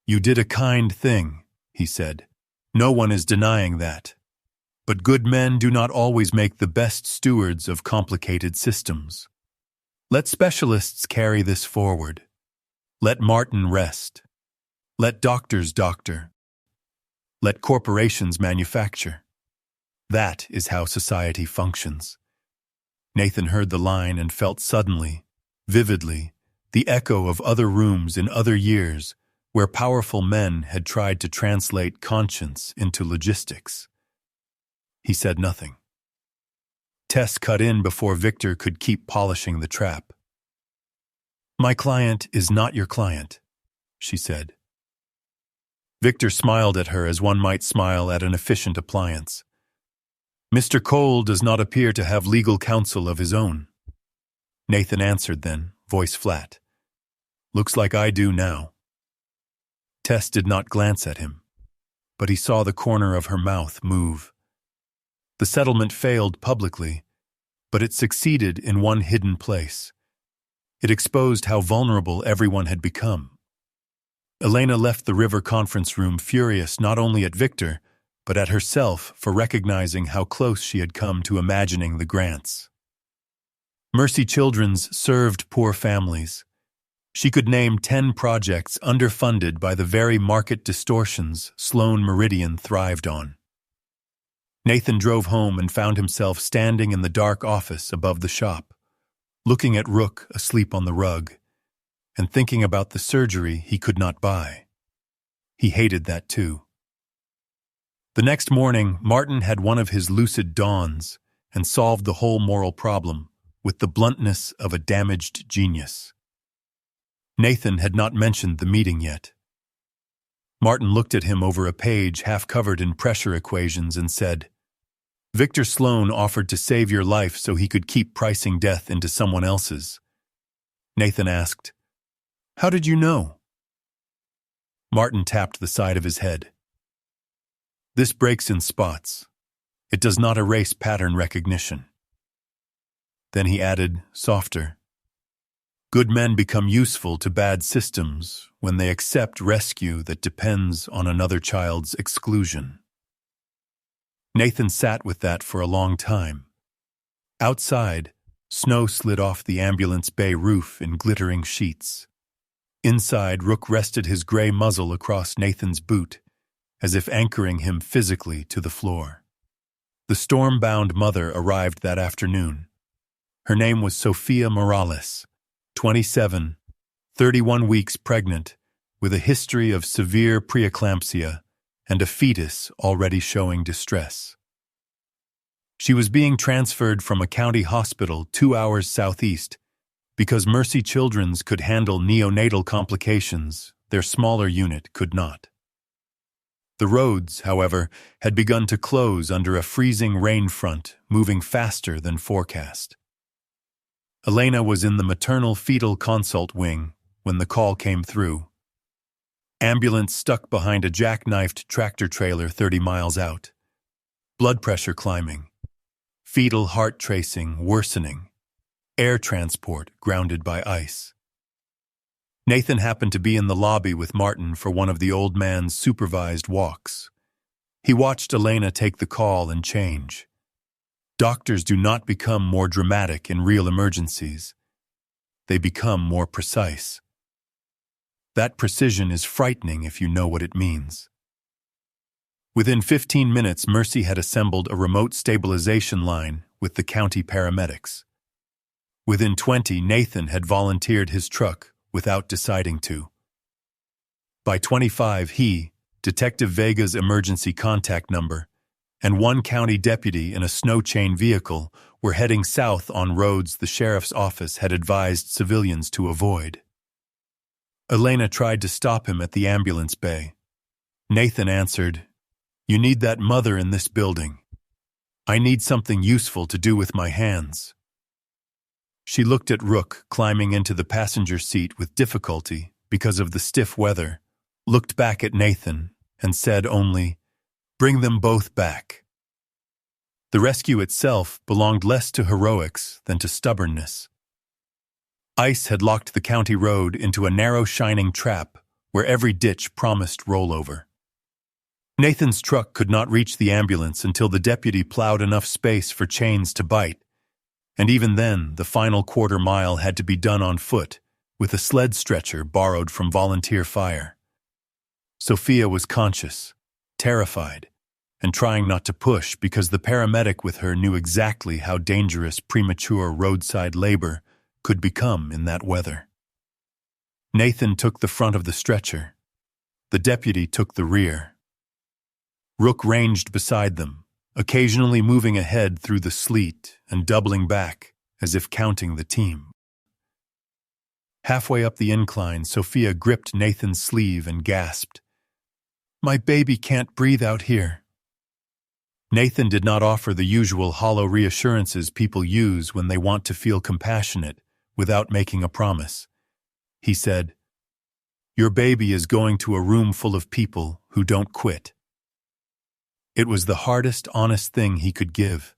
"You did a kind thing," he said. "No one is denying that. But good men do not always make the best stewards of complicated systems. Let specialists carry this forward. Let Martin rest. Let doctors doctor. Let corporations manufacture. That is how society functions." Nathan heard the line and felt suddenly, vividly, the echo of other rooms in other years where powerful men had tried to translate conscience into logistics. He said nothing. Tess cut in before Victor could keep polishing the trap. "My client is not your client," she said. Victor smiled at her as one might smile at an efficient appliance. "Mr. Cole does not appear to have legal counsel of his own." Nathan answered then, voice flat. "Looks like I do now." Tess did not glance at him, but he saw the corner of her mouth move. The settlement failed publicly, but it succeeded in one hidden place. It exposed how vulnerable everyone had become. Elena left the River conference room furious not only at Victor, but at herself for recognizing how close she had come to imagining the grants. Mercy Children's served poor families. She could name 10 projects underfunded by the very market distortions Sloan Meridian thrived on. Nathan drove home and found himself standing in the dark office above the shop, looking at Rook asleep on the rug, and thinking about the surgery he could not buy. He hated that too. The next morning, Martin had one of his lucid dawns and solved the whole moral problem with the bluntness of a damaged genius. Nathan had not mentioned the meeting yet. Martin looked at him over a page half covered in pressure equations and said, "Victor Sloan offered to save your life so he could keep pricing death into someone else's." Nathan asked, "How did you know?" Martin tapped the side of his head. "This breaks in spots. It does not erase pattern recognition." Then he added, softer, "Good men become useful to bad systems when they accept rescue that depends on another child's exclusion." Nathan sat with that for a long time. Outside, snow slid off the ambulance bay roof in glittering sheets. Inside, Rook rested his gray muzzle across Nathan's boot, as if anchoring him physically to the floor. The storm-bound mother arrived that afternoon. Her name was Sophia Morales, 27, 31 weeks pregnant, with a history of severe preeclampsia and a fetus already showing distress. She was being transferred from a county hospital 2 hours southeast because Mercy Children's could handle neonatal complications their smaller unit could not. The roads, however, had begun to close under a freezing rain front moving faster than forecast. Elena was in the maternal fetal consult wing when the call came through. Ambulance stuck behind a jackknifed tractor trailer 30 miles out. Blood pressure climbing. Fetal heart tracing worsening. Air transport grounded by ice. Nathan happened to be in the lobby with Martin for one of the old man's supervised walks. He watched Elena take the call and change. Doctors do not become more dramatic in real emergencies. They become more precise. That precision is frightening if you know what it means. Within 15 minutes, Mercy had assembled a remote stabilization line with the county paramedics. Within 20, Nathan had volunteered his truck without deciding to. By 25, he, Detective Vega's emergency contact number, and one county deputy in a snow chain vehicle were heading south on roads the sheriff's office had advised civilians to avoid. Elena tried to stop him at the ambulance bay. Nathan answered, "You need that mother in this building. I need something useful to do with my hands." She looked at Rook climbing into the passenger seat with difficulty because of the stiff weather, looked back at Nathan, and said only, "Bring them both back." The rescue itself belonged less to heroics than to stubbornness. Ice had locked the county road into a narrow shining trap where every ditch promised rollover. Nathan's truck could not reach the ambulance until the deputy plowed enough space for chains to bite, and even then the final quarter mile had to be done on foot with a sled stretcher borrowed from volunteer fire. Sophia was conscious, terrified, and trying not to push because the paramedic with her knew exactly how dangerous premature roadside labor could become in that weather. Nathan took the front of the stretcher, The deputy took the rear. Rook ranged beside them, occasionally moving ahead through the sleet and doubling back as if counting the team. Halfway up the incline, Sophia gripped Nathan's sleeve and gasped, "My baby can't breathe out here." Nathan did not offer the usual hollow reassurances people use when they want to feel compassionate without making a promise. He said, "Your baby is going to a room full of people who don't quit." It was the hardest, honest thing he could give.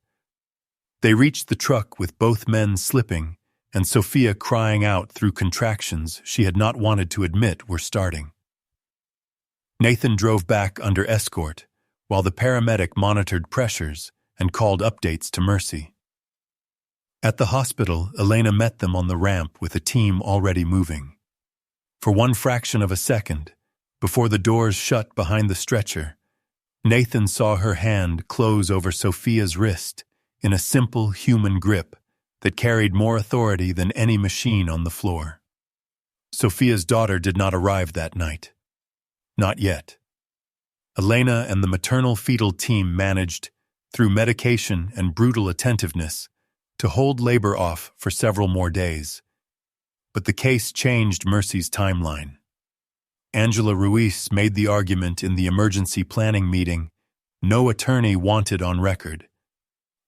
They reached the truck with both men slipping and Sophia crying out through contractions she had not wanted to admit were starting. Nathan drove back under escort, while the paramedic monitored pressures and called updates to Mercy. At the hospital, Elena met them on the ramp with a team already moving. For one fraction of a second, before the doors shut behind the stretcher, Nathan saw her hand close over Sophia's wrist in a simple human grip that carried more authority than any machine on the floor. Sophia's daughter did not arrive that night. Not yet. Elena and the maternal-fetal team managed, through medication and brutal attentiveness, to hold labor off for several more days. But the case changed Mercy's timeline. Angela Ruiz made the argument in the emergency planning meeting, no attorney wanted on record.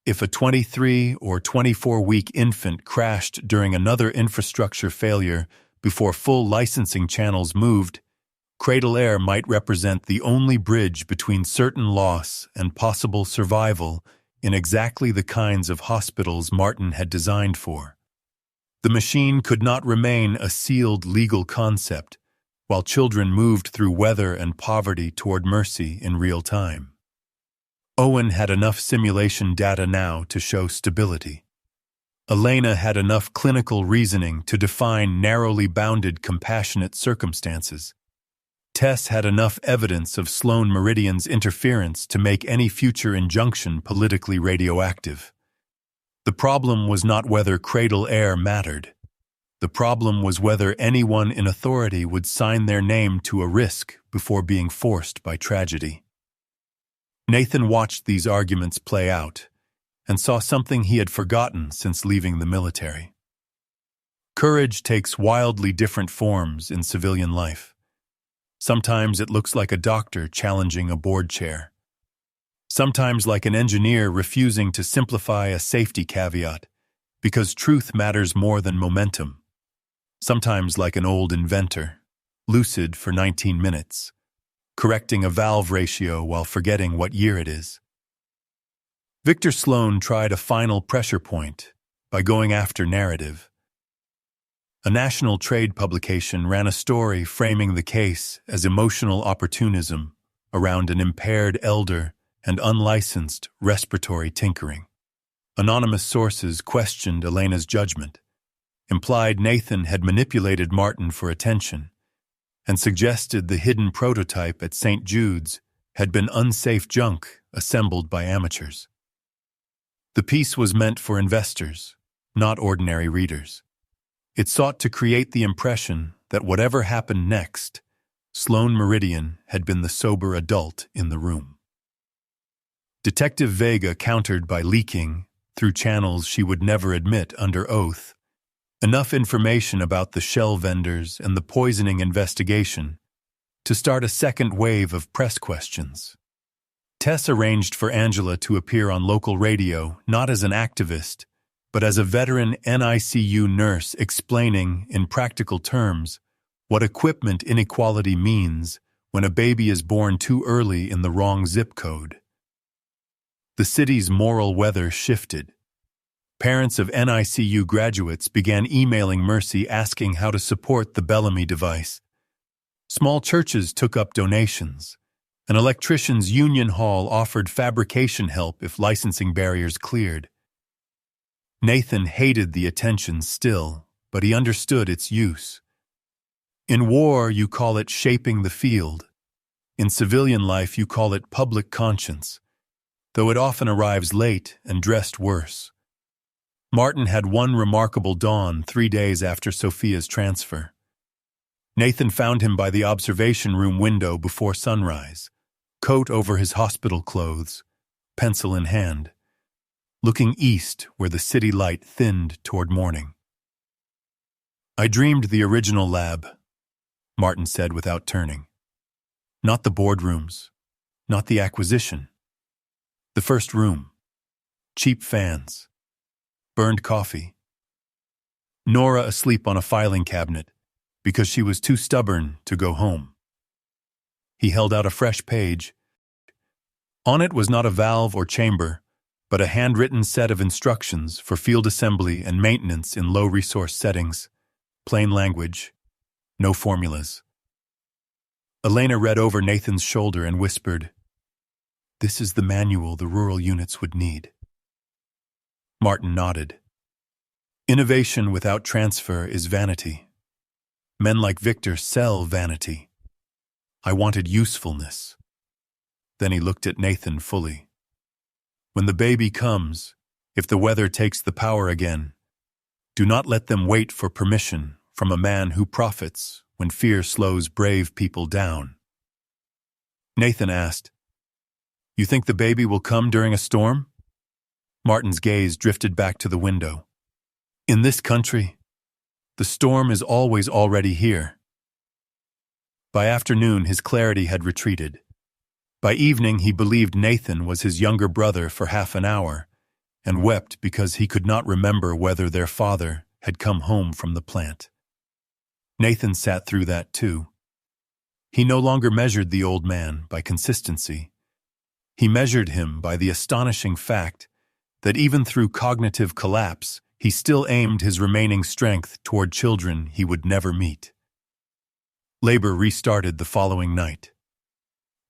If a 23 or 24-week infant crashed during another infrastructure failure before full licensing channels moved, Cradle Air might represent the only bridge between certain loss and possible survival in exactly the kinds of hospitals Martin had designed for. The machine could not remain a sealed legal concept while children moved through weather and poverty toward Mercy in real time. Owen had enough simulation data now to show stability. Elena had enough clinical reasoning to define narrowly bounded compassionate circumstances. Tess had enough evidence of Sloan Meridian's interference to make any future injunction politically radioactive. The problem was not whether Cradle Air mattered. The problem was whether anyone in authority would sign their name to a risk before being forced by tragedy. Nathan watched these arguments play out and saw something he had forgotten since leaving the military. Courage takes wildly different forms in civilian life. Sometimes it looks like a doctor challenging a board chair. Sometimes like an engineer refusing to simplify a safety caveat because truth matters more than momentum. Sometimes like an old inventor, lucid for 19 minutes, correcting a valve ratio while forgetting what year it is. Victor Sloan tried a final pressure point by going after narrative. A national trade publication ran a story framing the case as emotional opportunism around an impaired elder and unlicensed respiratory tinkering. Anonymous sources questioned Elena's judgment, implied Nathan had manipulated Martin for attention, and suggested the hidden prototype at St. Jude's had been unsafe junk assembled by amateurs. The piece was meant for investors, not ordinary readers. It sought to create the impression that whatever happened next, Sloan Meridian had been the sober adult in the room. Detective Vega countered by leaking, through channels she would never admit under oath, enough information about the shell vendors and the poisoning investigation to start a second wave of press questions. Tess arranged for Angela to appear on local radio not as an activist, but as a veteran NICU nurse explaining, in practical terms, what equipment inequality means when a baby is born too early in the wrong zip code. The city's moral weather shifted. Parents of NICU graduates began emailing Mercy asking how to support the Bellamy device. Small churches took up donations. An electricians' union hall offered fabrication help if licensing barriers cleared. Nathan hated the attention still, but he understood its use. In war, you call it shaping the field. In civilian life, you call it public conscience, though it often arrives late and dressed worse. Martin had one remarkable dawn 3 days after Sophia's transfer. Nathan found him by the observation room window before sunrise, coat over his hospital clothes, pencil in hand, looking east where the city light thinned toward morning. "I dreamed the original lab," Martin said without turning. "Not the boardrooms, not the acquisition. The first room. Cheap fans. Burned coffee. Nora asleep on a filing cabinet because she was too stubborn to go home." He held out a fresh page. On it was not a valve or chamber, but a handwritten set of instructions for field assembly and maintenance in low-resource settings. Plain language. No formulas. Elena read over Nathan's shoulder and whispered, "This is the manual the rural units would need." Martin nodded. "Innovation without transfer is vanity. Men like Victor sell vanity. I wanted usefulness." Then he looked at Nathan fully. "When the baby comes, if the weather takes the power again, do not let them wait for permission from a man who profits when fear slows brave people down." Nathan asked, "You think the baby will come during a storm?" Martin's gaze drifted back to the window. "In this country, the storm is always already here." By afternoon, his clarity had retreated. By evening, he believed Nathan was his younger brother for half an hour, and wept because he could not remember whether their father had come home from the plant. Nathan sat through that too. He no longer measured the old man by consistency. He measured him by the astonishing fact that even through cognitive collapse, he still aimed his remaining strength toward children he would never meet. Labor restarted the following night.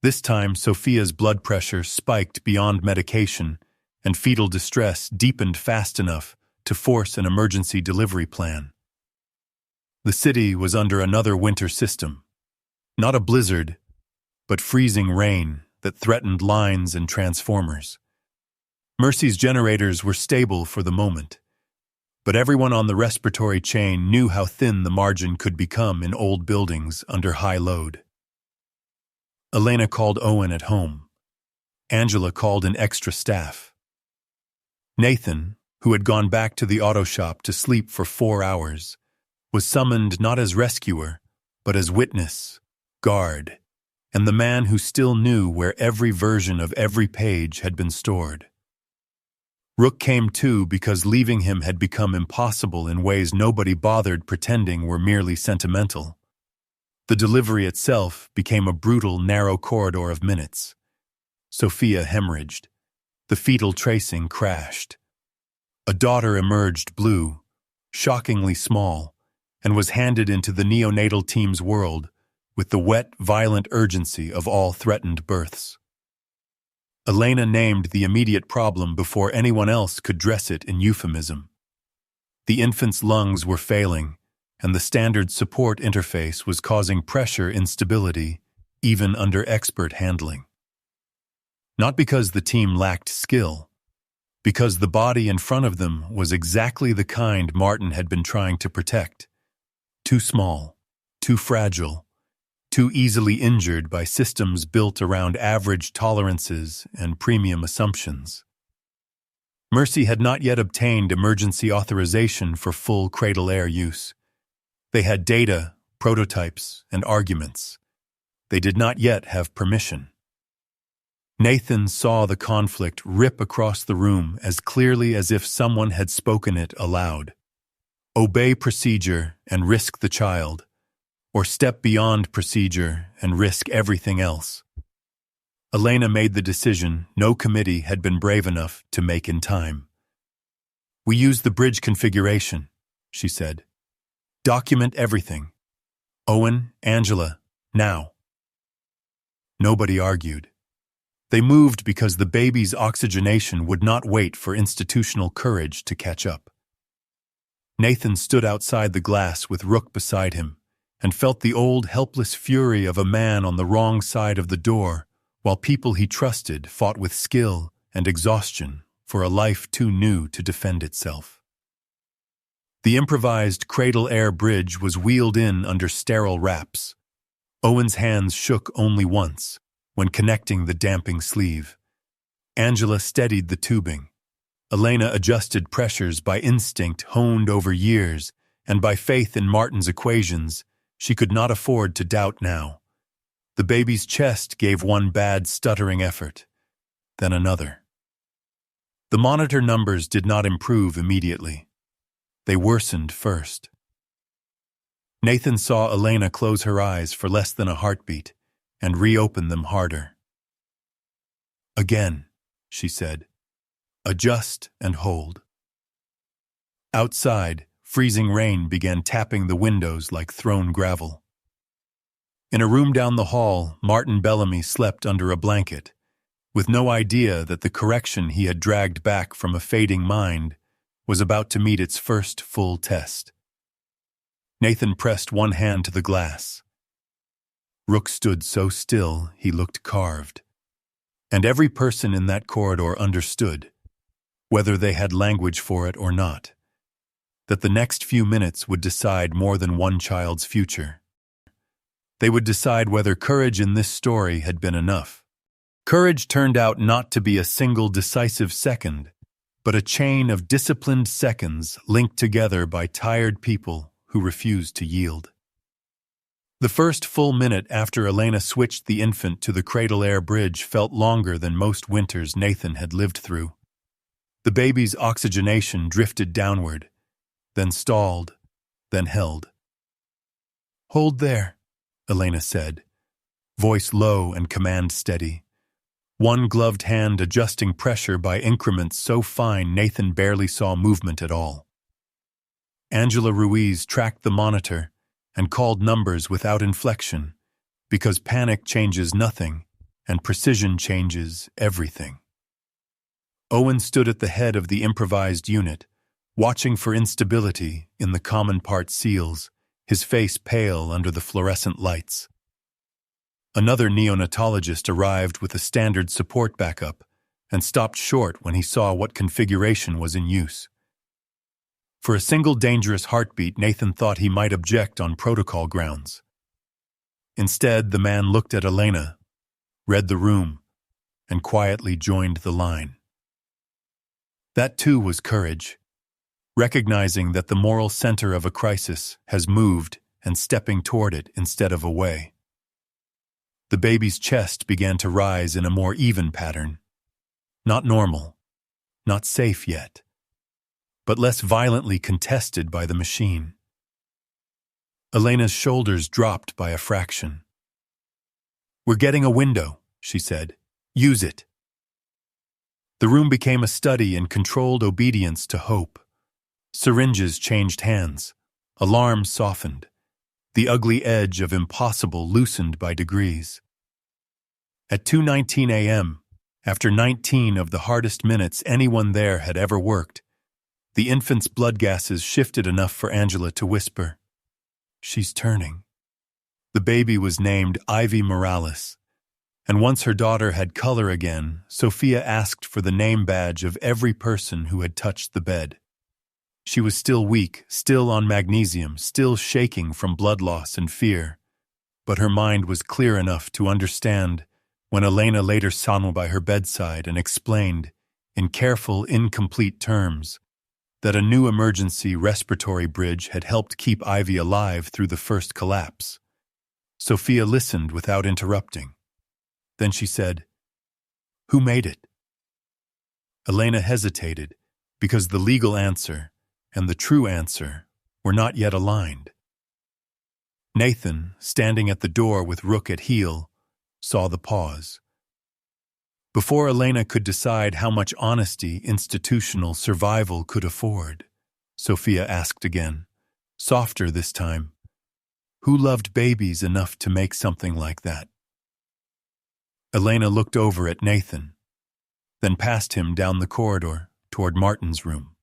This time, Sophia's blood pressure spiked beyond medication, and fetal distress deepened fast enough to force an emergency delivery plan. The city was under another winter system. Not a blizzard, but freezing rain that threatened lines and transformers. Mercy's generators were stable for the moment, but everyone on the respiratory chain knew how thin the margin could become in old buildings under high load. Elena called Owen at home. Angela called in extra staff. Nathan, who had gone back to the auto shop to sleep for 4 hours, was summoned not as rescuer, but as witness, guard, and the man who still knew where every version of every page had been stored. Rook came too because leaving him had become impossible in ways nobody bothered pretending were merely sentimental. The delivery itself became a brutal, narrow corridor of minutes. Sophia hemorrhaged. The fetal tracing crashed. A daughter emerged blue, shockingly small, and was handed into the neonatal team's world with the wet, violent urgency of all threatened births. Elena named the immediate problem before anyone else could dress it in euphemism. The infant's lungs were failing, and the standard support interface was causing pressure instability, even under expert handling. Not because the team lacked skill, because the body in front of them was exactly the kind Martin had been trying to protect. Too small, too fragile, too easily injured by systems built around average tolerances and premium assumptions. Mercy had not yet obtained emergency authorization for full Cradle Air use. They had data, prototypes, and arguments. They did not yet have permission. Nathan saw the conflict rip across the room as clearly as if someone had spoken it aloud. Obey procedure and risk the child, or step beyond procedure and risk everything else. Elena made the decision no committee had been brave enough to make in time. "We use the bridge configuration," she said. "Document everything. Owen, Angela, now." Nobody argued. They moved because the baby's oxygenation would not wait for institutional courage to catch up. Nathan stood outside the glass with Rook beside him and felt the old helpless fury of a man on the wrong side of the door while people he trusted fought with skill and exhaustion for a life too new to defend itself. The improvised Cradle Air bridge was wheeled in under sterile wraps. Owen's hands shook only once, when connecting the damping sleeve. Angela steadied the tubing. Elena adjusted pressures by instinct honed over years, and by faith in Martin's equations she could not afford to doubt now. The baby's chest gave one bad stuttering effort, then another. The monitor numbers did not improve immediately. They worsened first. Nathan saw Elena close her eyes for less than a heartbeat and reopen them harder. "Again," she said. "Adjust and hold." Outside, freezing rain began tapping the windows like thrown gravel. In a room down the hall, Martin Bellamy slept under a blanket, with no idea that the correction he had dragged back from a fading mind was about to meet its first full test. Nathan pressed one hand to the glass. Rook stood so still he looked carved, and every person in that corridor understood, whether they had language for it or not, that the next few minutes would decide more than one child's future. They would decide whether courage in this story had been enough. Courage turned out not to be a single decisive second, but a chain of disciplined seconds linked together by tired people who refused to yield. The first full minute after Elena switched the infant to the Cradle Air bridge felt longer than most winters Nathan had lived through. The baby's oxygenation drifted downward, then stalled, then held. "Hold there," Elena said, voice low and command steady. One gloved hand adjusting pressure by increments so fine Nathan barely saw movement at all. Angela Ruiz tracked the monitor and called numbers without inflection, because panic changes nothing and precision changes everything. Owen stood at the head of the improvised unit, watching for instability in the common part seals, his face pale under the fluorescent lights. Another neonatologist arrived with a standard support backup and stopped short when he saw what configuration was in use. For a single dangerous heartbeat, Nathan thought he might object on protocol grounds. Instead, the man looked at Elena, read the room, and quietly joined the line. That too was courage, recognizing that the moral center of a crisis has moved and stepping toward it instead of away. The baby's chest began to rise in a more even pattern. Not normal, not safe yet, but less violently contested by the machine. Elena's shoulders dropped by a fraction. "We're getting a window," she said. "Use it." The room became a study in controlled obedience to hope. Syringes changed hands. Alarms softened. The ugly edge of impossible loosened by degrees. At 2:19 a.m., after 19 of the hardest minutes anyone there had ever worked, the infant's blood gases shifted enough for Angela to whisper, "She's turning." The baby was named Ivy Morales, and once her daughter had color again, Sophia asked for the name badge of every person who had touched the bed. She was still weak, still on magnesium, still shaking from blood loss and fear, but her mind was clear enough to understand when Elena later sat by her bedside and explained, in careful, incomplete terms, that a new emergency respiratory bridge had helped keep Ivy alive through the first collapse. Sophia listened without interrupting. Then she said, "Who made it?" Elena hesitated because the legal answer and the true answer were not yet aligned. Nathan, standing at the door with Rook at heel, saw the pause. Before Elena could decide how much honesty institutional survival could afford, Sophia asked again, softer this time, "Who loved babies enough to make something like that?" Elena looked over at Nathan, then past him down the corridor toward Martin's room.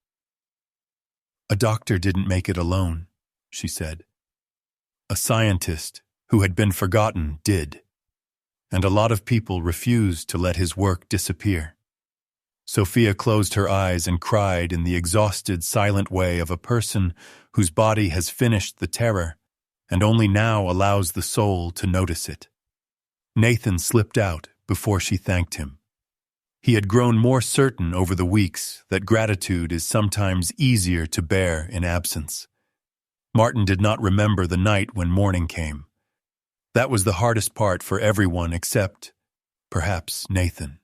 "A doctor didn't make it alone," she said. "A scientist who had been forgotten did, and a lot of people refused to let his work disappear. Sophia closed her eyes and cried in the exhausted, silent way of a person whose body has finished the terror and only now allows the soul to notice it. Nathan slipped out before she thanked him. He had grown more certain over the weeks that gratitude is sometimes easier to bear in absence. Martin did not remember the night when morning came. That was the hardest part for everyone except, perhaps, Nathan.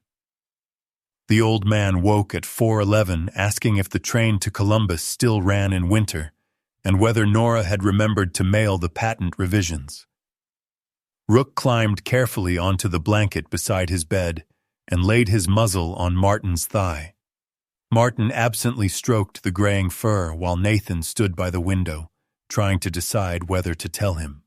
The old man woke at 4:11 asking if the train to Columbus still ran in winter and whether Nora had remembered to mail the patent revisions. Rook climbed carefully onto the blanket beside his bed and laid his muzzle on Martin's thigh. Martin absently stroked the graying fur while Nathan stood by the window, trying to decide whether to tell him.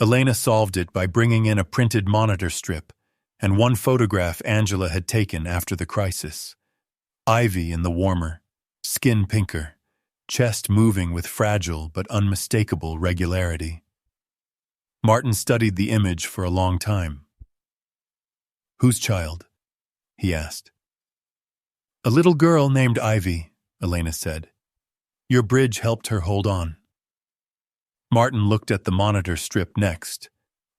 Elena solved it by bringing in a printed monitor strip and one photograph Angela had taken after the crisis. Ivy in the warmer, skin pinker, chest moving with fragile but unmistakable regularity. Martin studied the image for a long time. "Whose child?" he asked. "A little girl named Ivy," Elena said. "Your bridge helped her hold on." Martin looked at the monitor strip next,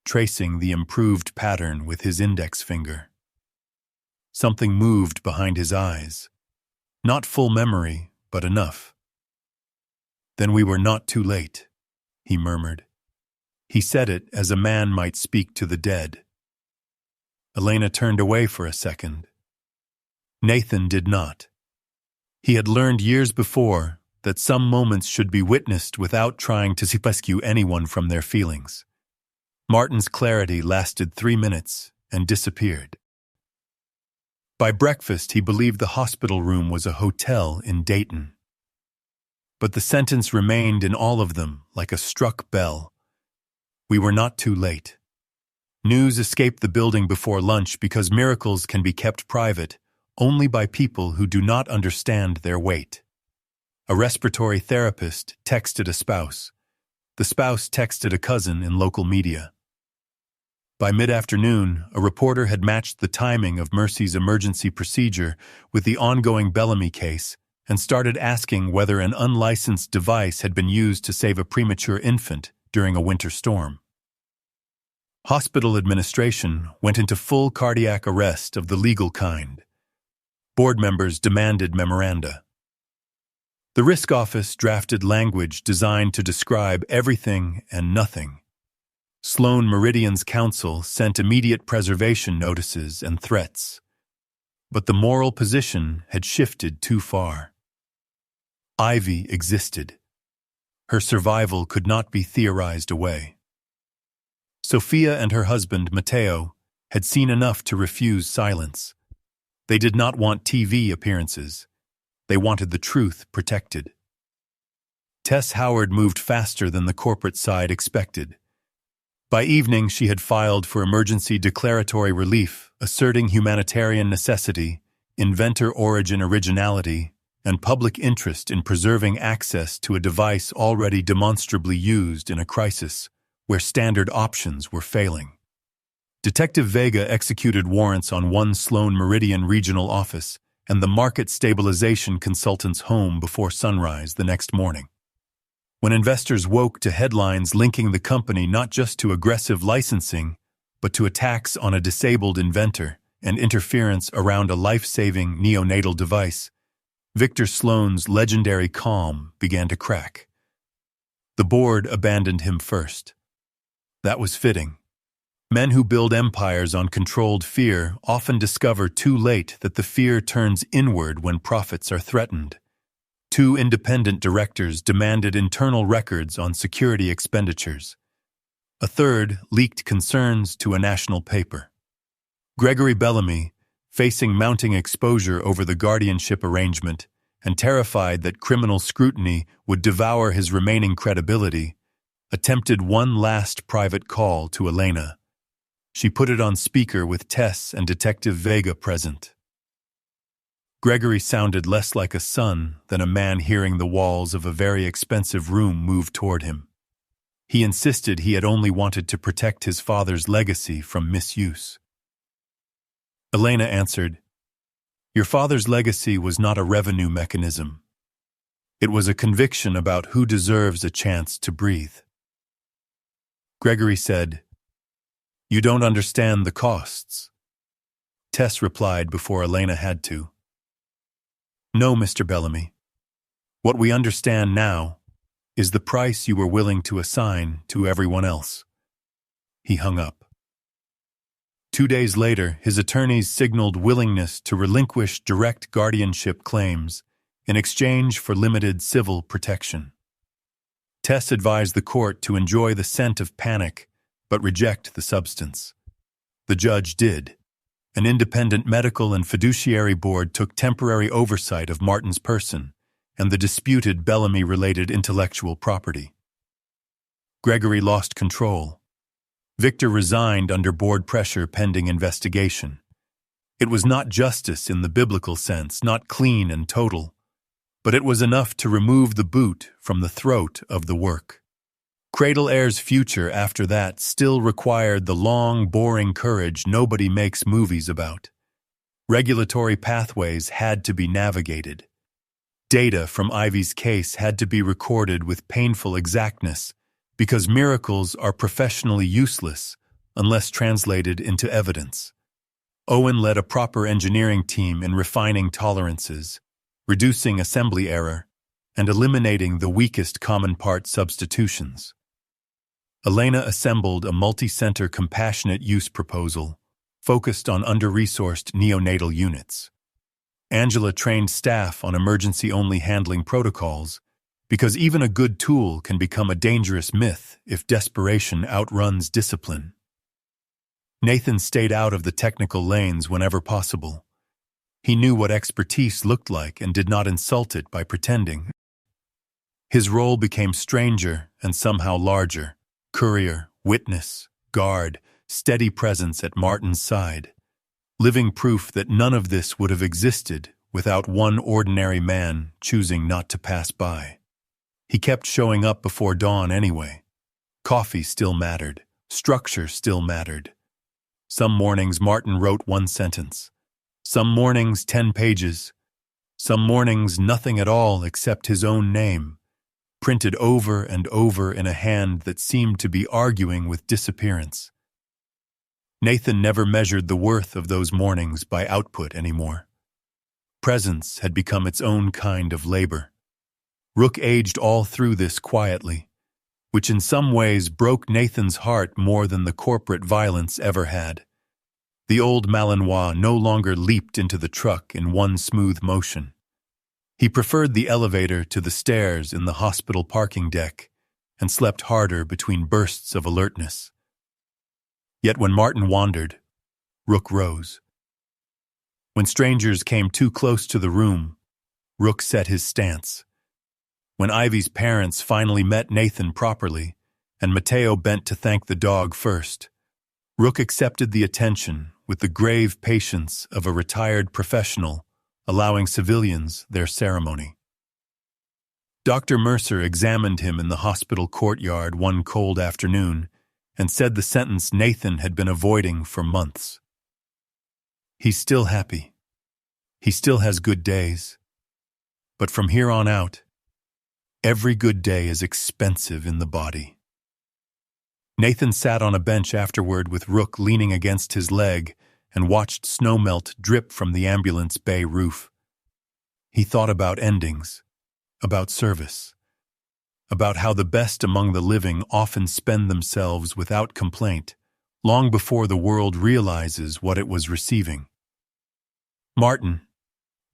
tracing the improved pattern with his index finger. Something moved behind his eyes. Not full memory, but enough. "Then we were not too late," he murmured. He said it as a man might speak to the dead. Elena turned away for a second. Nathan did not. He had learned years before that some moments should be witnessed without trying to rescue anyone from their feelings. Martin's clarity lasted 3 minutes and disappeared. By breakfast, he believed the hospital room was a hotel in Dayton. But the sentence remained in all of them like a struck bell. We were not too late. News escaped the building before lunch because miracles can be kept private only by people who do not understand their weight. A respiratory therapist texted a spouse. The spouse texted a cousin in local media. By mid-afternoon, a reporter had matched the timing of Mercy's emergency procedure with the ongoing Bellamy case and started asking whether an unlicensed device had been used to save a premature infant during a winter storm. Hospital administration went into full cardiac arrest of the legal kind. Board members demanded memoranda. The risk office drafted language designed to describe everything and nothing. Sloan Meridian's counsel sent immediate preservation notices and threats. But the moral position had shifted too far. Ivy existed. Her survival could not be theorized away. Sophia and her husband, Matteo, had seen enough to refuse silence. They did not want TV appearances. They wanted the truth protected. Tess Howard moved faster than the corporate side expected. By evening, she had filed for emergency declaratory relief, asserting humanitarian necessity, inventor origin originality, and public interest in preserving access to a device already demonstrably used in a crisis where standard options were failing. Detective Vega executed warrants on one Sloan Meridian regional office and the market stabilization consultant's home before sunrise the next morning. When investors woke to headlines linking the company not just to aggressive licensing, but to attacks on a disabled inventor and interference around a life-saving neonatal device, Victor Sloan's legendary calm began to crack. The board abandoned him first. That was fitting. Men who build empires on controlled fear often discover too late that the fear turns inward when profits are threatened. 2 independent directors demanded internal records on security expenditures. A third leaked concerns to a national paper. Gregory Bellamy, facing mounting exposure over the guardianship arrangement and terrified that criminal scrutiny would devour his remaining credibility, attempted one last private call to Elena. She put it on speaker with Tess and Detective Vega present. Gregory sounded less like a son than a man hearing the walls of a very expensive room move toward him. He insisted he had only wanted to protect his father's legacy from misuse. Elena answered, Your father's legacy was not a revenue mechanism. It was a conviction about who deserves a chance to breathe. Gregory said, "You don't understand the costs." Tess replied before Elena had to. "No, Mr. Bellamy. What we understand now is the price you were willing to assign to everyone else." He hung up. 2 days later, his attorneys signaled willingness to relinquish direct guardianship claims in exchange for limited civil protection. Tess advised the court to enjoy the scent of panic, but reject the substance. The judge did. An independent medical and fiduciary board took temporary oversight of Martin's person and the disputed Bellamy-related intellectual property. Gregory lost control. Victor resigned under board pressure pending investigation. It was not justice in the biblical sense, not clean and total, but it was enough to remove the boot from the throat of the work. Cradle Air's future after that still required the long, boring courage nobody makes movies about. Regulatory pathways had to be navigated. Data from Ivy's case had to be recorded with painful exactness because miracles are professionally useless unless translated into evidence. Owen led a proper engineering team in refining tolerances, reducing assembly error, and eliminating the weakest common part substitutions. Elena assembled a multi-center compassionate use proposal focused on under-resourced neonatal units. Angela trained staff on emergency-only handling protocols because even a good tool can become a dangerous myth if desperation outruns discipline. Nathan stayed out of the technical lanes whenever possible. He knew what expertise looked like and did not insult it by pretending. His role became stranger and somehow larger. Courier, witness, guard, steady presence at Martin's side. Living proof that none of this would have existed without one ordinary man choosing not to pass by. He kept showing up before dawn anyway. Coffee still mattered. Structure still mattered. Some mornings Martin wrote one sentence. Some mornings 10 pages. Some mornings nothing at all except his own name, printed over and over in a hand that seemed to be arguing with disappearance. Nathan never measured the worth of those mornings by output anymore. Presence had become its own kind of labor. Rook aged all through this quietly, which in some ways broke Nathan's heart more than the corporate violence ever had. The old Malinois no longer leaped into the truck in one smooth motion. He preferred the elevator to the stairs in the hospital parking deck and slept harder between bursts of alertness. Yet when Martin wandered, Rook rose. When strangers came too close to the room, Rook set his stance. When Ivy's parents finally met Nathan properly, and Mateo bent to thank the dog first, Rook accepted the attention with the grave patience of a retired professional, allowing civilians their ceremony. Dr. Mercer examined him in the hospital courtyard one cold afternoon and said the sentence Nathan had been avoiding for months. He's still happy. He still has good days. But from here on out, every good day is expensive in the body. Nathan sat on a bench afterward with Rook leaning against his leg and watched snowmelt drip from the ambulance bay roof. He thought about endings, about service, about how the best among the living often spend themselves without complaint, long before the world realizes what it was receiving. Martin,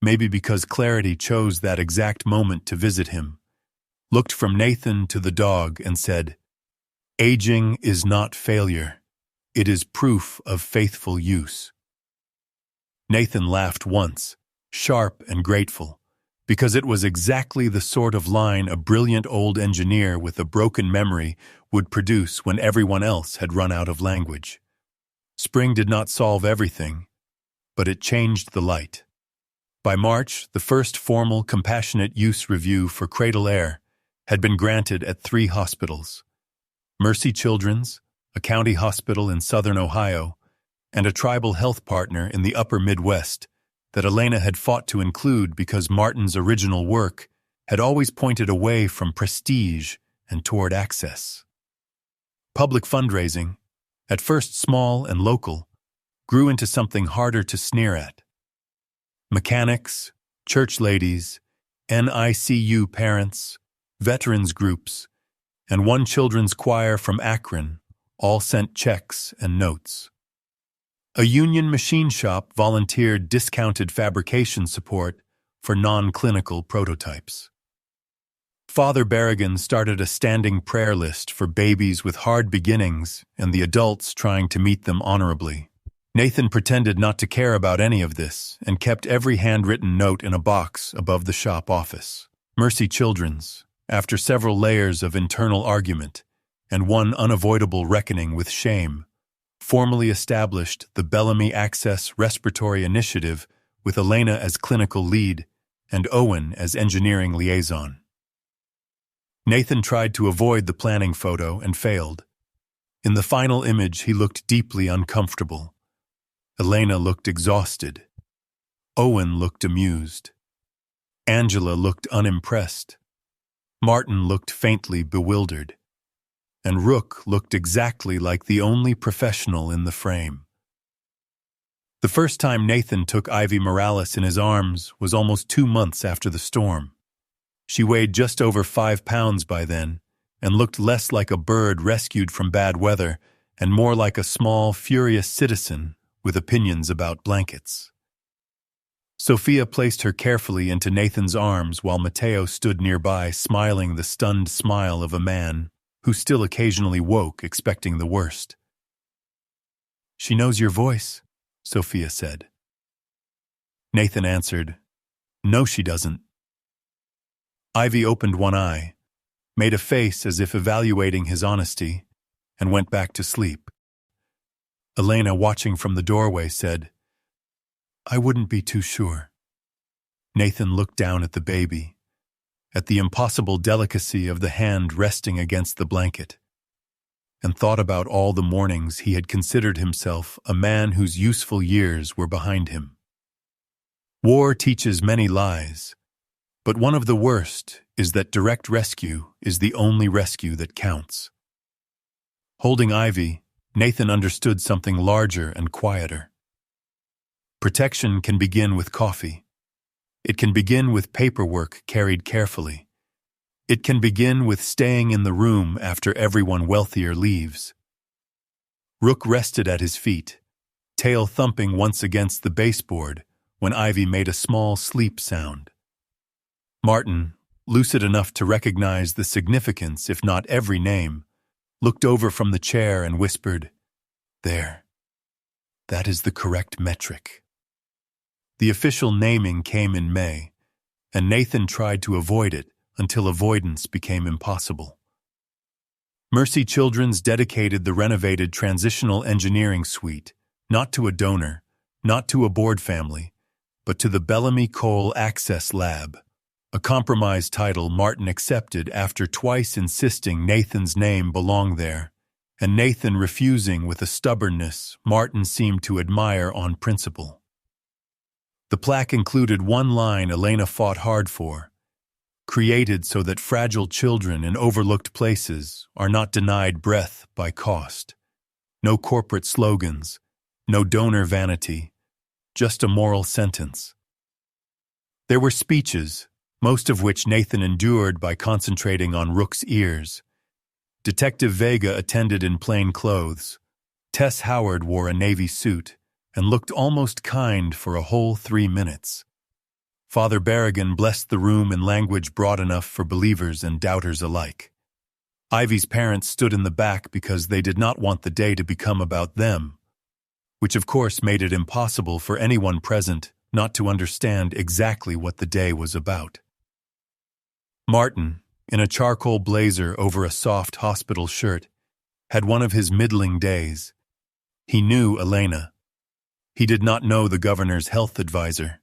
maybe because clarity chose that exact moment to visit him, looked from Nathan to the dog and said, "Aging is not failure. It is proof of faithful use." Nathan laughed once, sharp and grateful, because it was exactly the sort of line a brilliant old engineer with a broken memory would produce when everyone else had run out of language. Spring did not solve everything, but it changed the light. By March, the first formal compassionate use review for Cradle Air had been granted at 3 hospitals: Mercy Children's, a county hospital in southern Ohio, and a tribal health partner in the upper Midwest that Elena had fought to include because Martin's original work had always pointed away from prestige and toward access. Public fundraising, at first small and local, grew into something harder to sneer at. Mechanics, church ladies, NICU parents, veterans groups, and one children's choir from Akron all sent checks and notes. A union machine shop volunteered discounted fabrication support for non-clinical prototypes. Father Berrigan started a standing prayer list for babies with hard beginnings and the adults trying to meet them honorably. Nathan pretended not to care about any of this and kept every handwritten note in a box above the shop office. Mercy Children's, after several layers of internal argument and one unavoidable reckoning with shame, formally established the Bellamy Access Respiratory Initiative with Elena as clinical lead and Owen as engineering liaison. Nathan tried to avoid the planning photo and failed. In the final image, he looked deeply uncomfortable. Elena looked exhausted. Owen looked amused. Angela looked unimpressed. Martin looked faintly bewildered. And Rook looked exactly like the only professional in the frame. The first time Nathan took Ivy Morales in his arms was almost 2 months after the storm. She weighed just over 5 pounds by then and looked less like a bird rescued from bad weather and more like a small, furious citizen with opinions about blankets. Sophia placed her carefully into Nathan's arms while Mateo stood nearby, smiling the stunned smile of a man who still occasionally woke expecting the worst. "She knows your voice," Sophia said. Nathan answered, "No, she doesn't." Ivy opened one eye, made a face as if evaluating his honesty, and went back to sleep. Elena, watching from the doorway, said, "I wouldn't be too sure." Nathan looked down at the baby, at the impossible delicacy of the hand resting against the blanket, and thought about all the mornings he had considered himself a man whose useful years were behind him. War teaches many lies, but one of the worst is that direct rescue is the only rescue that counts. Holding Ivy, Nathan understood something larger and quieter. Protection can begin with coffee. It can begin with paperwork carried carefully. It can begin with staying in the room after everyone wealthier leaves. Rook rested at his feet, tail thumping once against the baseboard when Ivy made a small sleep sound. Martin, lucid enough to recognize the significance, if not every name, looked over from the chair and whispered, "There. That is the correct metric." The official naming came in May, and Nathan tried to avoid it until avoidance became impossible. Mercy Children's dedicated the renovated Transitional Engineering Suite, not to a donor, not to a board family, but to the Bellamy Coal Access Lab, a compromise title Martin accepted after twice insisting Nathan's name belonged there, and Nathan refusing with a stubbornness Martin seemed to admire on principle. The plaque included one line Elena fought hard for: "Created so that fragile children in overlooked places are not denied breath by cost." No corporate slogans, no donor vanity, just a moral sentence. There were speeches, most of which Nathan endured by concentrating on Rook's ears. Detective Vega attended in plain clothes. Tess Howard wore a navy suit and looked almost kind for a whole 3 minutes. Father Berrigan blessed the room in language broad enough for believers and doubters alike. Ivy's parents stood in the back because they did not want the day to become about them, which of course made it impossible for anyone present not to understand exactly what the day was about. Martin, in a charcoal blazer over a soft hospital shirt, had one of his middling days. He knew Elena. He did not know the governor's health advisor.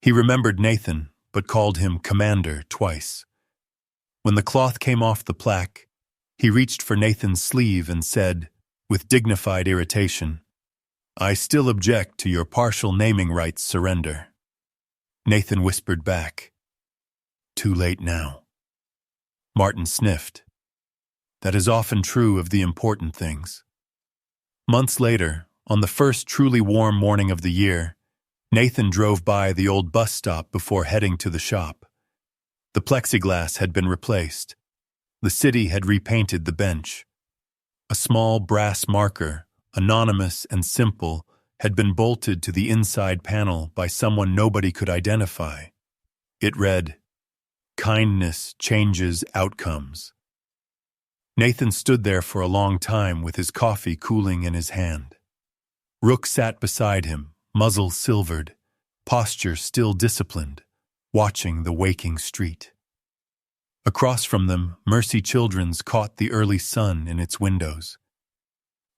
He remembered Nathan, but called him Commander twice. When the cloth came off the plaque, he reached for Nathan's sleeve and said, with dignified irritation, I still object to your partial naming rights surrender. Nathan whispered back. Too late now. Martin sniffed. That is often true of the important things. Months later, on the first truly warm morning of the year, Nathan drove by the old bus stop before heading to the shop. The plexiglass had been replaced. The city had repainted the bench. A small brass marker, anonymous and simple, had been bolted to the inside panel by someone nobody could identify. It read, "Kindness changes outcomes." Nathan stood there for a long time with his coffee cooling in his hand. Rook sat beside him, muzzle silvered, posture still disciplined, watching the waking street. Across from them, Mercy Children's caught the early sun in its windows.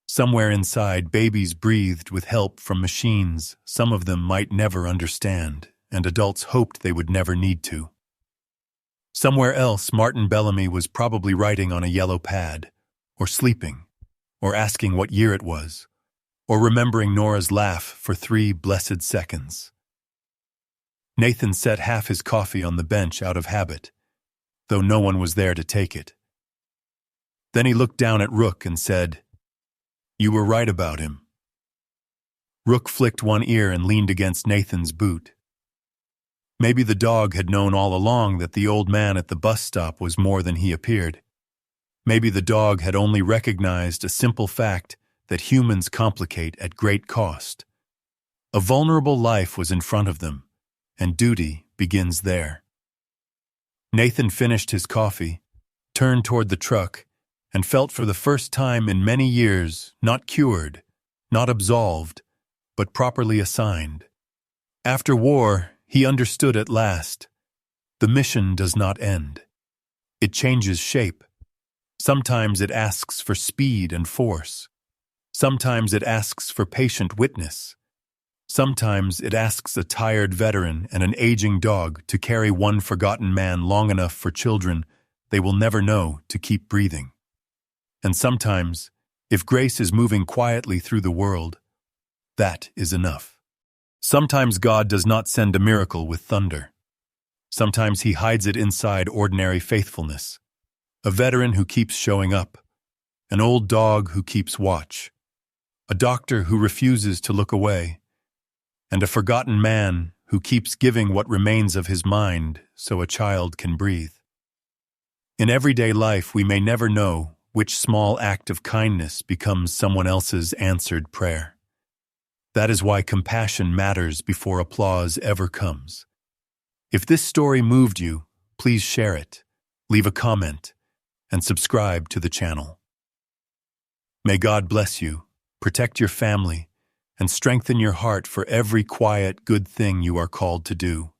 Somewhere inside, babies breathed with help from machines some of them might never understand, and adults hoped they would never need to. Somewhere else, Martin Bellamy was probably writing on a yellow pad, or sleeping, or asking what year it was, or remembering Nora's laugh for 3 blessed seconds. Nathan set half his coffee on the bench out of habit, though no one was there to take it. Then he looked down at Rook and said, "You were right about him." Rook flicked one ear and leaned against Nathan's boot. Maybe the dog had known all along that the old man at the bus stop was more than he appeared. Maybe the dog had only recognized a simple fact that humans complicate at great cost. A vulnerable life was in front of them, and duty begins there. Nathan finished his coffee, turned toward the truck, and felt for the first time in many years not cured, not absolved, but properly assigned. After war, he understood at last. The mission does not end. It changes shape. Sometimes it asks for speed and force. Sometimes it asks for patient witness. Sometimes it asks a tired veteran and an aging dog to carry one forgotten man long enough for children they will never know to keep breathing. And sometimes, if grace is moving quietly through the world, that is enough. Sometimes God does not send a miracle with thunder. Sometimes he hides it inside ordinary faithfulness. A veteran who keeps showing up. An old dog who keeps watch. A doctor who refuses to look away. And a forgotten man who keeps giving what remains of his mind so a child can breathe. In everyday life, we may never know which small act of kindness becomes someone else's answered prayer. That is why compassion matters before applause ever comes. If this story moved you, please share it, leave a comment, and subscribe to the channel. May God bless you, protect your family, and strengthen your heart for every quiet, good thing you are called to do.